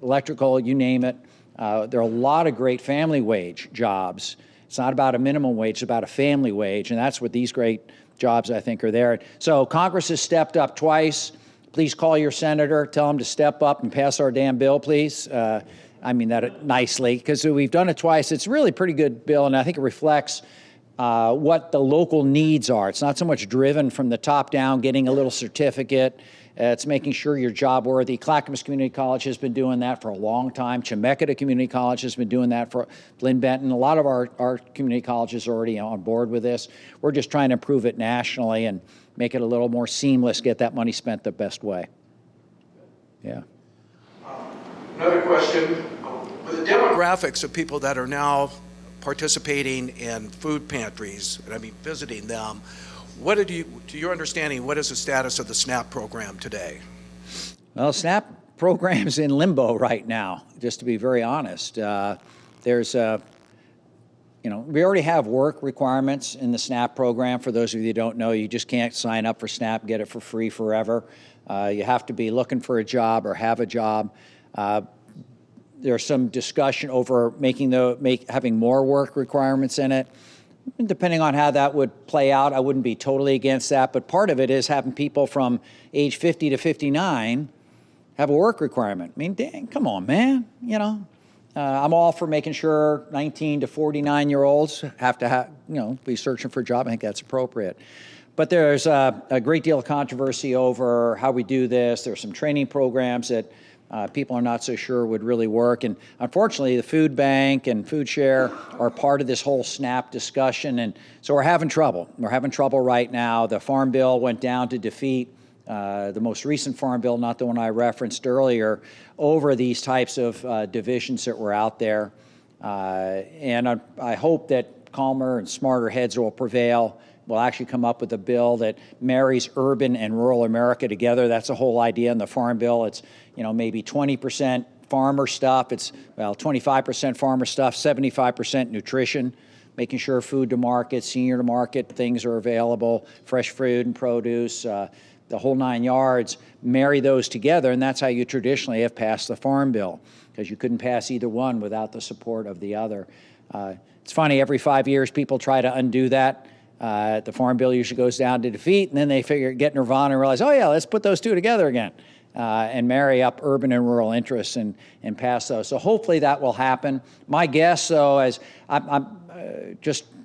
electrical, you name it. There are a lot of great family wage jobs. It's not about a minimum wage, it's about a family wage, and that's what these great jobs, I think, are there. So Congress has stepped up twice. Please call your senator, tell him to step up and pass our damn bill, please. I mean that nicely, because we've done it twice. It's really a pretty good bill, and I think it reflects what the local needs are. It's not so much driven from the top down, getting a little certificate. It's making sure you're job worthy. Clackamas Community College has been doing that for a long time. Chemeketa Community College has been doing that for Lynn Benton. A lot of our community colleges are already on board with this. We're just trying to improve it nationally and make it a little more seamless, get that money spent the best way. Yeah. Another question. With the demographics of people that are now participating in food pantries, and I mean visiting them, to your understanding, what is the status of the SNAP program today? Well, SNAP program's in limbo right now, just to be very honest. There's we already have work requirements in the SNAP program. For those of you who don't know, you just can't sign up for SNAP, get it for free forever. You have to be looking for a job or have a job. There's some discussion over having more work requirements in it. Depending on how that would play out, I wouldn't be totally against that. But part of it is having people from age 50 to 59 have a work requirement. I mean, dang, come on, man. I'm all for making sure 19 to 49-year-olds have to be searching for a job. I think that's appropriate. But there's a great deal of controversy over how we do this. There's some training programs that people are not so sure would really work. And unfortunately, the food bank and food share are part of this whole SNAP discussion. And so we're having trouble. We're having trouble right now. The Farm Bill went down to defeat the most recent Farm Bill, not the one I referenced earlier, over these types of divisions that were out there. And I hope that calmer and smarter heads will prevail. We'll actually come up with a bill that marries urban and rural America together. That's the whole idea in the Farm Bill. It's, maybe 20% farmer stuff. It's, 25% farmer stuff, 75% nutrition, making sure food to market, senior to market, things are available, fresh fruit and produce, the whole 9 yards. Marry those together, and that's how you traditionally have passed the Farm Bill, because you couldn't pass either one without the support of the other. It's funny, every 5 years people try to undo that. The Farm Bill usually goes down to defeat, and then they get nirvana and realize, oh yeah, let's put those two together again and marry up urban and rural interests and pass those. So hopefully that will happen. My guess, though, is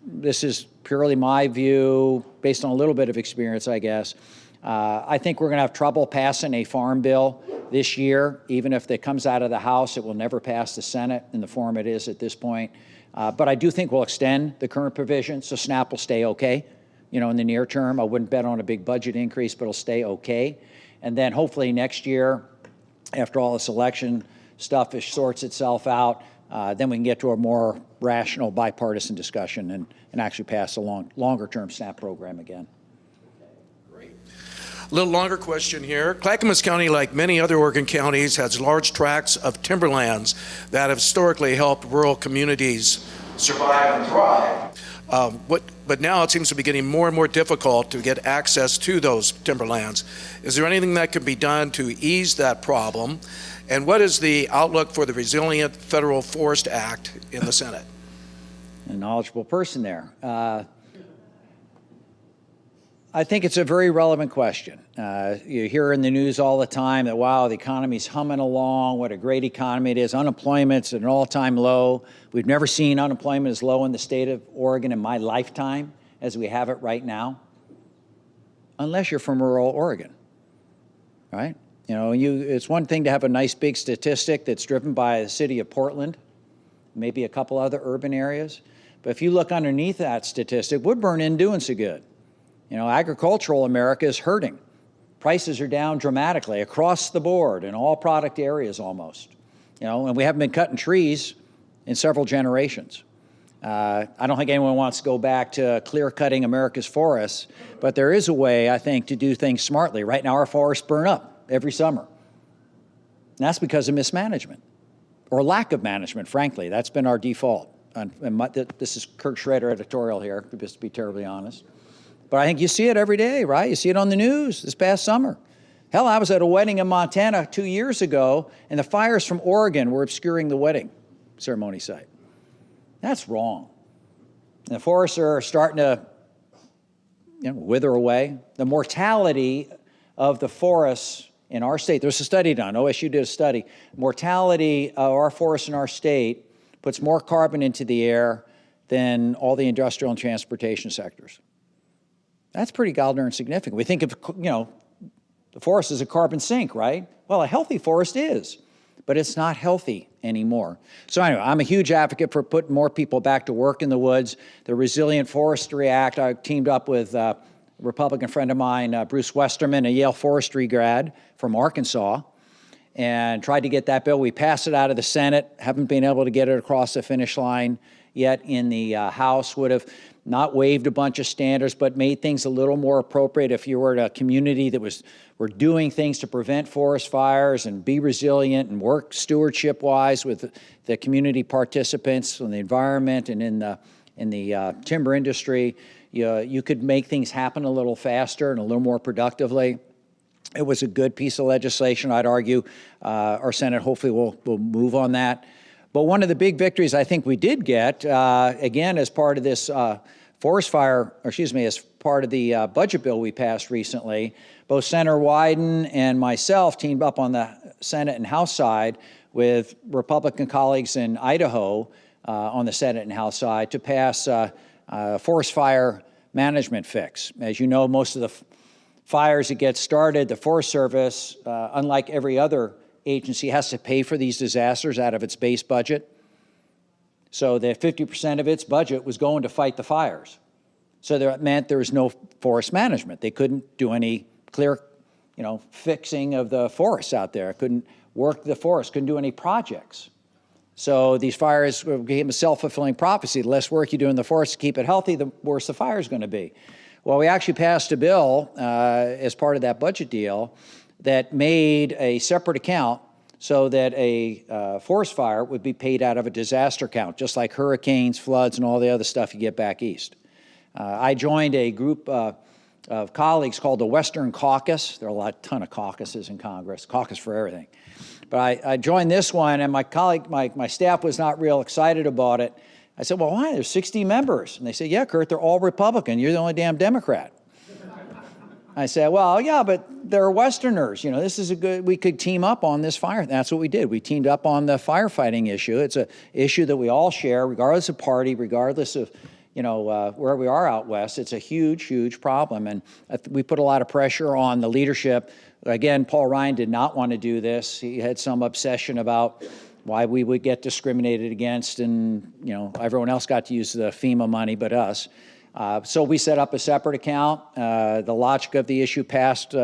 this is purely my view, based on a little bit of experience, I guess. I think we're going to have trouble passing a Farm Bill this year. Even if it comes out of the House, it will never pass the Senate in the form it is at this point. But I do think we'll extend the current provisions, so SNAP will stay okay, in the near term. I wouldn't bet on a big budget increase, but it'll stay okay. And then hopefully next year, after all this election stuff sorts itself out, then we can get to a more rational bipartisan discussion and actually pass a longer-term SNAP program again. A little longer question here. Clackamas County, like many other Oregon counties, has large tracts of timberlands that have historically helped rural communities survive and thrive. But now it seems to be getting more and more difficult to get access to those timberlands. Is there anything that can be done to ease that problem? And what is the outlook for the Resilient Federal Forest Act in the Senate? A knowledgeable person there. I think it's a very relevant question. You hear in the news all the time that, wow, the economy's humming along, what a great economy it is. Unemployment's at an all-time low. We've never seen unemployment as low in the state of Oregon in my lifetime as we have it right now, unless you're from rural Oregon, right? It's one thing to have a nice big statistic that's driven by the city of Portland, maybe a couple other urban areas. But if you look underneath that statistic, Woodburn isn't doing so good. Agricultural America is hurting. Prices are down dramatically across the board in all product areas almost. And we haven't been cutting trees in several generations. I don't think anyone wants to go back to clear-cutting America's forests, but there is a way, I think, to do things smartly. Right now, our forests burn up every summer. And that's because of mismanagement or lack of management, frankly. That's been our default. This is Kirk Schrader editorial here, just to be terribly honest. But I think you see it every day, right? You see it on the news this past summer. Hell, I was at a wedding in Montana 2 years ago, and the fires from Oregon were obscuring the wedding ceremony site. That's wrong. And the forests are starting to wither away. The mortality of the forests in our state, there's a study done, OSU did a study. Mortality of our forests in our state puts more carbon into the air than all the industrial and transportation sectors. That's pretty goddamn significant. We think of, the forest as a carbon sink, right? Well, a healthy forest is, but it's not healthy anymore. So anyway, I'm a huge advocate for putting more people back to work in the woods. The Resilient Forestry Act, I teamed up with a Republican friend of mine, Bruce Westerman, a Yale forestry grad from Arkansas, and tried to get that bill. We passed it out of the Senate, haven't been able to get it across the finish line yet in the House. Would have not waived a bunch of standards, but made things a little more appropriate if you were at a community that were doing things to prevent forest fires and be resilient and work stewardship-wise with the community participants in the environment and in the timber industry. You could make things happen a little faster and a little more productively. It was a good piece of legislation. I'd argue our Senate hopefully will move on that. But one of the big victories I think we did get, again, as part of this as part of the budget bill we passed recently, both Senator Wyden and myself teamed up on the Senate and House side with Republican colleagues in Idaho on the Senate and House side to pass forest fire management fix. As you know, most of the fires that get started, the Forest Service, unlike every other agency, has to pay for these disasters out of its base budget. So that 50% of its budget was going to fight the fires. So that meant there was no forest management. They couldn't do any clear, fixing of the forests out there. Couldn't work the forest, couldn't do any projects. So these fires became a self-fulfilling prophecy. The less work you do in the forest to keep it healthy, the worse the fire is going to be. Well, we actually passed a bill as part of that budget deal that made a separate account so that a forest fire would be paid out of a disaster account, just like hurricanes, floods, and all the other stuff you get back east. I joined a group of colleagues called the Western Caucus. There are ton of caucuses in Congress, caucus for everything. But I joined this one, and my colleague, my staff was not real excited about it. I said, well, why? There's 60 members. And they said, yeah, Kurt, they're all Republican. You're the only damn Democrat. I said, well, yeah, but they're Westerners. This is we could team up on this fire. That's what we did. We teamed up on the firefighting issue. It's an issue that we all share, regardless of party, regardless of, where we are out west. It's a huge, huge problem. And we put a lot of pressure on the leadership. Again, Paul Ryan did not want to do this. He had some obsession about why we would get discriminated against, and everyone else got to use the FEMA money but us. So we set up a separate account. The logic of the issue passed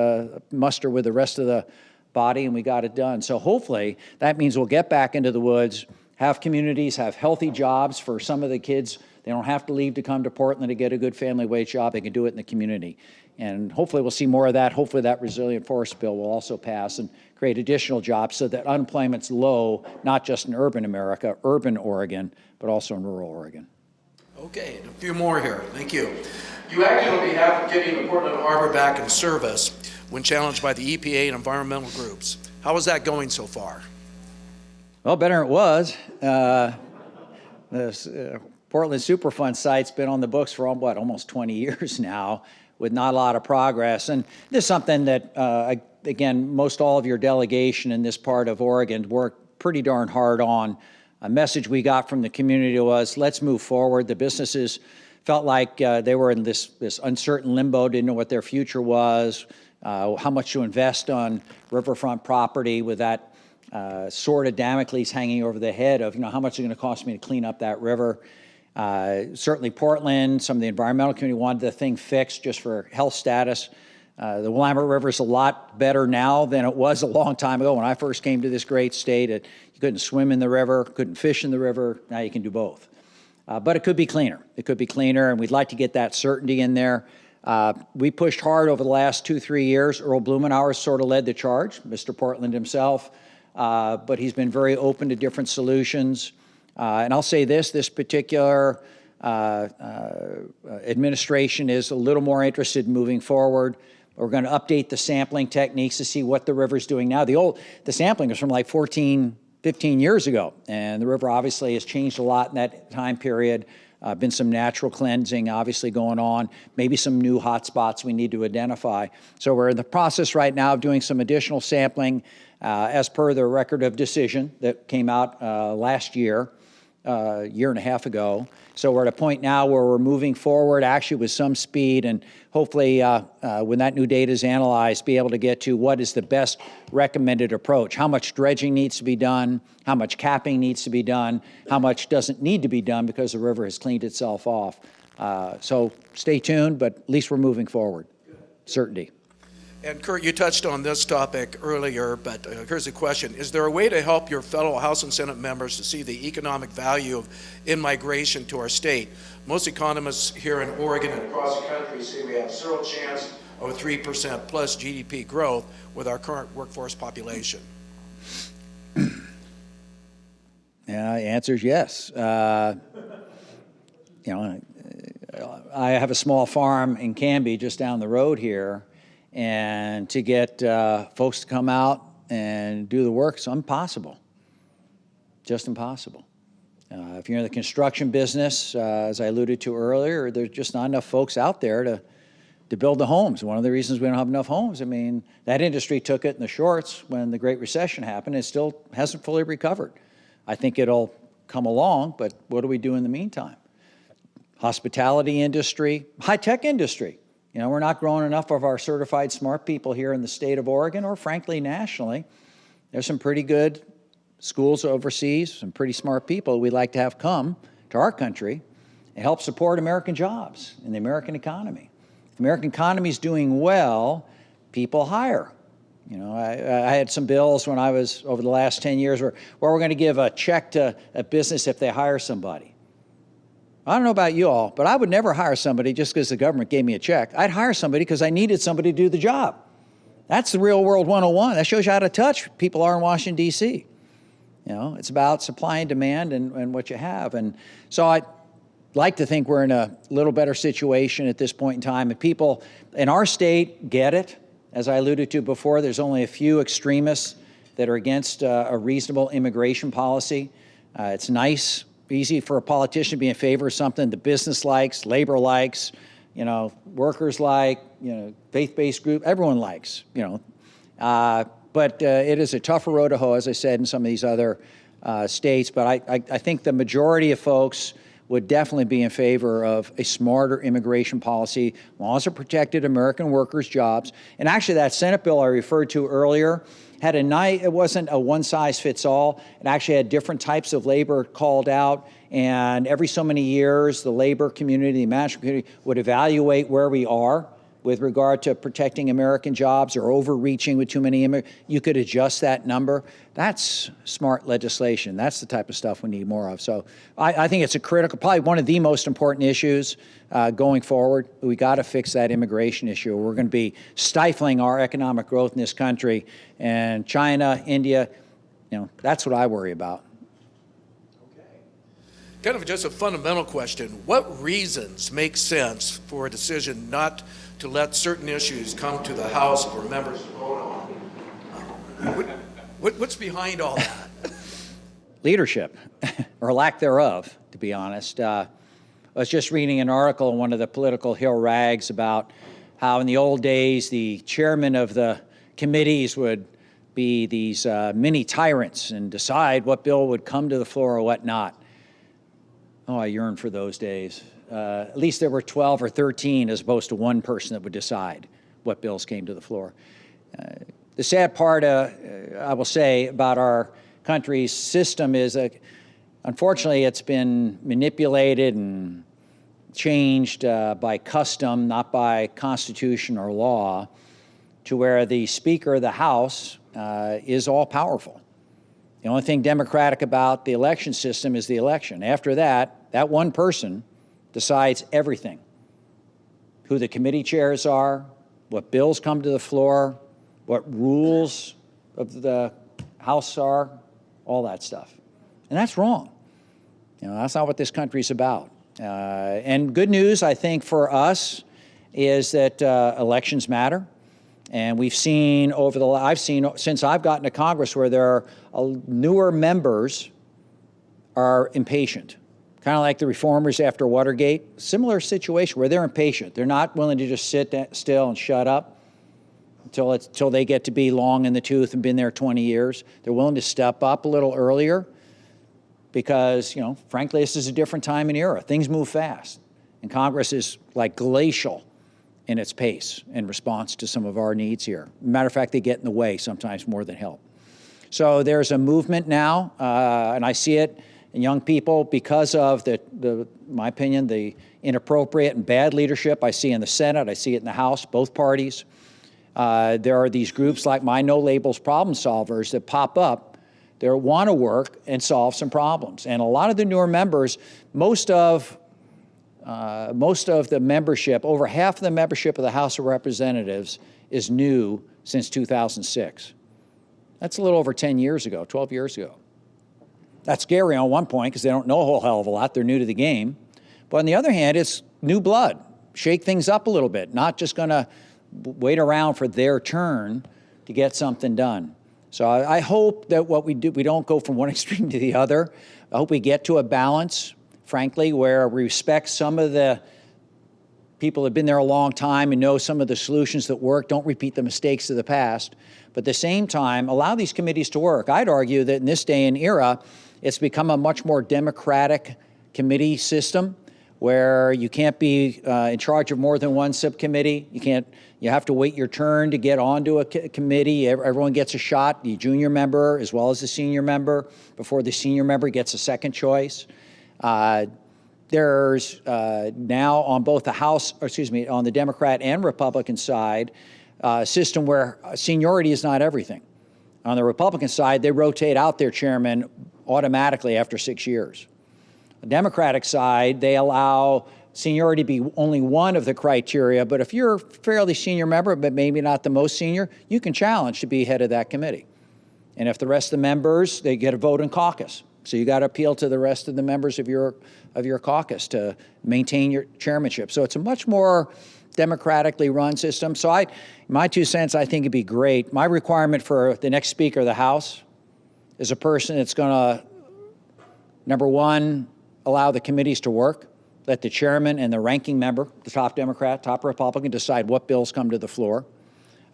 muster with the rest of the body, and we got it done. So hopefully that means we'll get back into the woods, have communities, have healthy jobs for some of the kids. They don't have to leave to come to Portland to get a good family wage job. They can do it in the community. And hopefully we'll see more of that. Hopefully that resilient forest bill will also pass and create additional jobs so that unemployment's low, not just in urban America, urban Oregon, but also in rural Oregon. Okay, a few more here. Thank you. You acted on behalf of getting the Portland Harbor back in service when challenged by the EPA and environmental groups. How is that going so far? Well, better than it was. This Portland Superfund site's been on the books for almost 20 years now, with not a lot of progress. And this is something that, again, most all of your delegation in this part of Oregon worked pretty darn hard on. A message we got from the community was, let's move forward. The businesses felt like they were in this uncertain limbo, didn't know what their future was, how much to invest on riverfront property with that sword of Damocles hanging over the head of, how much is it going to cost me to clean up that river. Certainly Portland, some of the environmental community wanted the thing fixed just for health status. The Willamette River is a lot better now than it was a long time ago. When I first came to this great state, you couldn't swim in the river, couldn't fish in the river. Now you can do both. But it could be cleaner. It could be cleaner, and we'd like to get that certainty in there. We pushed hard over the last 2-3 years. Earl Blumenauer sort of led the charge, Mr. Portland himself, but he's been very open to different solutions. And I'll say this particular administration is a little more interested in moving forward. We're going to update the sampling techniques to see what the river's doing now. The sampling is from like 14, 15 years ago, and the river obviously has changed a lot in that time period. Been some natural cleansing obviously going on, maybe some new hot spots we need to identify. So we're in the process right now of doing some additional sampling as per the record of decision that came out last year. Year and a half ago. So we're at a point now where we're moving forward actually with some speed, and hopefully when that new data is analyzed, be able to get to what is the best recommended approach. How much dredging needs to be done, how much capping needs to be done, how much doesn't need to be done because the river has cleaned itself off. So stay tuned, but at least we're moving forward. Certainty. And Kurt, you touched on this topic earlier, but here's a question. Is there a way to help your fellow House and Senate members to see the economic value of in-migration to our state? Most economists here in Oregon and across the country say we have zero chance of 3% plus GDP growth with our current workforce population. Yeah, the answer is yes. I have a small farm in Canby just down the road here, and to get folks to come out and do the work is impossible, just impossible. If you're in the construction business, as I alluded to earlier, there's just not enough folks out there to to build the homes. One of the reasons we don't have enough homes, I mean, that industry took it in the shorts when the Great Recession happened. It still hasn't fully recovered. I think it'll come along, but what do we do in the meantime? Hospitality industry, high-tech industry. You know, we're not growing enough of our certified smart people here in the state of Oregon, or frankly, nationally. There's some pretty good schools overseas, some pretty smart people we'd like to have come to our country and help support American jobs and the American economy. If the American economy is doing well, people hire. You know, I had some bills when I was, over the last 10 years, where we're going to give a check to a business if they hire somebody. I don't know about you all, but I would never hire somebody just because the government gave me a check. I'd hire somebody because I needed somebody to do the job. That's the real world 101. That shows you how out of touch people are in Washington, D.C. You know, it's about supply and demand and what you have. And so I'd like to think we're in a little better situation at this point in time. And people in our state get it. As I alluded to before, there's only a few extremists that are against a reasonable immigration policy. It's nice, easy for a politician to be in favor of something the business likes, labor likes, you know, workers like, you know, faith-based group, everyone likes, you know. But it is a tougher road to hoe, as I said, in some of these other states. But I think the majority of folks would definitely be in favor of a smarter immigration policy, as long as it protected American workers' jobs. And actually, that Senate bill I referred to earlier had it wasn't a one-size-fits-all. It actually had different types of labor called out. And every so many years, the labor community, the management community would evaluate where we are with regard to protecting American jobs or overreaching with too many immigrants. You could adjust that number. That's smart legislation. That's the type of stuff we need more of. So I think it's a critical, probably one of the most important issues going forward. We got to fix that immigration issue. We're going to be stifling our economic growth in this country. And China, India, you know, that's what I worry about. Kind of just a fundamental question. What reasons make sense for a decision not to let certain issues come to the House for members to vote on? What's behind all that? Leadership, or lack thereof, to be honest. I was just reading an article in one of the political hill rags about how in the old days the chairman of the committees would be these mini tyrants and decide what bill would come to the floor or what not. Oh, I yearn for those days. At least there were 12 or 13 as opposed to one person that would decide what bills came to the floor. The sad part, I will say, about our country's system is unfortunately, it's been manipulated and changed by custom, not by constitution or law, to where the Speaker of the House is all-powerful. The only thing democratic about the election system is the election. After that, that one person decides everything. Who the committee chairs are, what bills come to the floor, what rules of the House are, all that stuff. And that's wrong. You know, that's not what this country's about. And good news, I think, for us is that elections matter. And we've seen I've seen since I've gotten to Congress where there are newer members are impatient. Kind of like the reformers after Watergate, similar situation where they're impatient. They're not willing to just sit still and shut up until they get to be long in the tooth and been there 20 years. They're willing to step up a little earlier because, you know, frankly, this is a different time and era. Things move fast. And Congress is like glacial in its pace in response to some of our needs here. Matter of fact, they get in the way sometimes more than help. So there's a movement now, and I see it in young people because of my opinion, the inappropriate and bad leadership I see in the Senate. I see it in the House, both parties. There are these groups like my No Labels problem solvers that pop up. They want to work and solve some problems. And a lot of the newer members, most of the membership, over half of the membership of the House of Representatives is new since 2006. That's a little over 10 years ago, 12 years ago. That's scary on one point because they don't know a whole hell of a lot. They're new to the game. But on the other hand, it's new blood. Shake things up a little bit, not just going to wait around for their turn to get something done. So I hope that what we do, we don't go from one extreme to the other. I hope we get to a balance, frankly, where we respect some of the people have been there a long time and know some of the solutions that work. Don't repeat the mistakes of the past. But at the same time, allow these committees to work. I'd argue that in this day and era, it's become a much more democratic committee system where you can't be in charge of more than one subcommittee. You have to wait your turn to get onto a committee. Everyone gets a shot, the junior member as well as the senior member, before the senior member gets a second choice. There's now on both the House, on the Democrat and Republican side, a system where seniority is not everything. On the Republican side, they rotate out their chairman automatically after 6 years. The Democratic side, they allow seniority to be only one of the criteria, but if you're a fairly senior member, but maybe not the most senior, you can challenge to be head of that committee. And if the rest of the members, they get a vote in caucus. So you got to appeal to the rest of the members of your caucus to maintain your chairmanship. So it's a much more democratically run system. So my 2 cents, I think it'd be great. My requirement for the next Speaker of the House is a person that's going to, number one, allow the committees to work, let the chairman and the ranking member, the top Democrat, top Republican, decide what bills come to the floor.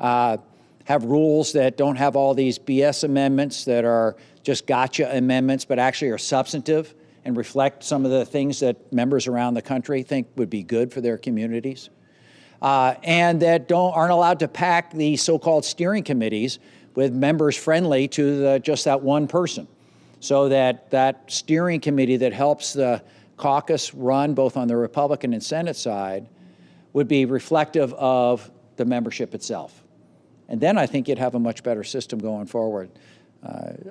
Have rules that don't have all these BS amendments that are just gotcha amendments, but actually are substantive and reflect some of the things that members around the country think would be good for their communities. And that aren't allowed to pack the so-called steering committees with members friendly to just that one person. So that steering committee that helps the caucus run both on the Republican and Senate side would be reflective of the membership itself. And then I think you'd have a much better system going forward.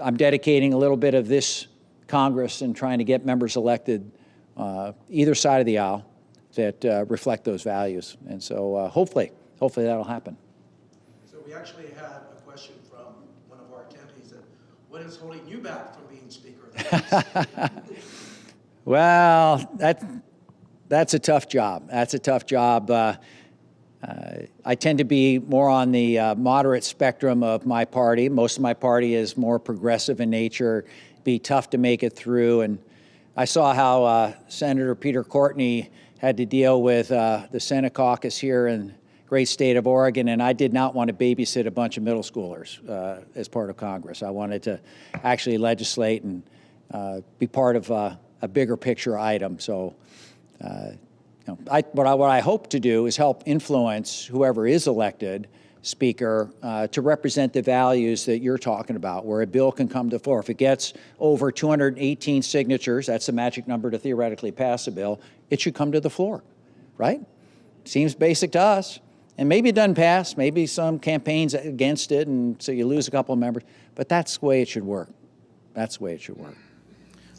I'm dedicating a little bit of this Congress and trying to get members elected either side of the aisle that reflect those values. And so hopefully that'll happen. So we actually had a question from one of our attendees that what is holding you back from being Speaker of the House? Well, that's a tough job. That's a tough job. I tend to be more on the moderate spectrum of my party. Most of my party is more progressive in nature. It'd be tough to make it through. And I saw how Senator Peter Courtney had to deal with the Senate caucus here in the great state of Oregon, and I did not want to babysit a bunch of middle schoolers as part of Congress. I wanted to actually legislate and be part of a bigger picture item. So what I hope to do is help influence whoever is elected Speaker to represent the values that you're talking about, where a bill can come to the floor. If it gets over 218 signatures, that's the magic number to theoretically pass a bill, it should come to the floor, right? Seems basic to us. And maybe it doesn't pass, maybe some campaigns against it, and so you lose a couple of members, but that's the way it should work. That's the way it should work.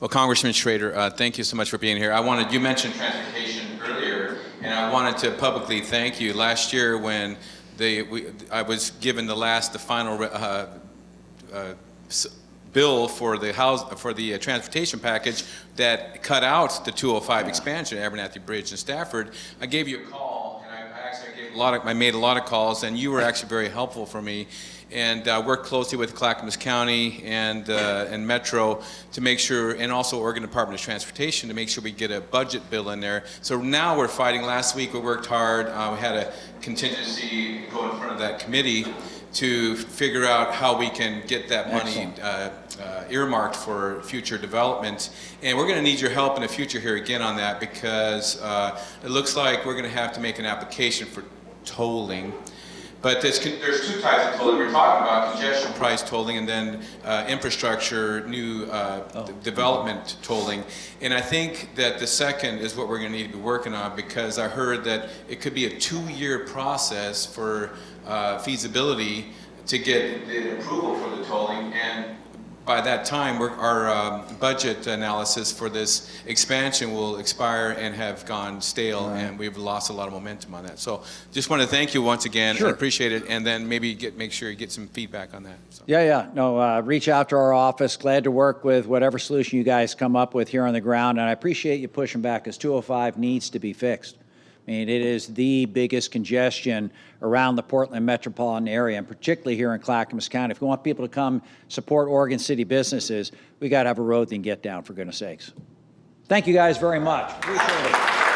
Well, Congressman Schrader, thank you so much for being here. You mentioned transportation earlier, and I wanted to publicly thank you. Last year when I was given the final bill for the transportation package that cut out the 205 expansion, Abernathy Bridge and Stafford, I gave you a call, and I made a lot of calls, and you were actually very helpful for me. And worked closely with Clackamas County and Metro to make sure, and also Oregon Department of Transportation to make sure we get a budget bill in there. So now we're fighting. Last week we worked hard. We had a contingency go in front of that committee to figure out how we can get that money earmarked for future development. And we're going to need your help in the future here again on that, because it looks like we're going to have to make an application for tolling. But there's two types of tolling. We're talking about congestion price tolling and then infrastructure, new development tolling. And I think that the second is what we're going to need to be working on, because I heard that it could be a 2-year process for feasibility to get the approval for the tolling. And by that time, our budget analysis for this expansion will expire and have gone stale, and we've lost a lot of momentum on that. So just want to thank you once again. Sure. I appreciate it, and then maybe make sure you get some feedback on that. So. Yeah. No, reach out to our office. Glad to work with whatever solution you guys come up with here on the ground, and I appreciate you pushing back, because 205 needs to be fixed. I mean, it is the biggest congestion around the Portland metropolitan area, and particularly here in Clackamas County. If we want people to come support Oregon City businesses, we got to have a road they can get down, for goodness sakes. Thank you guys very much. Appreciate it.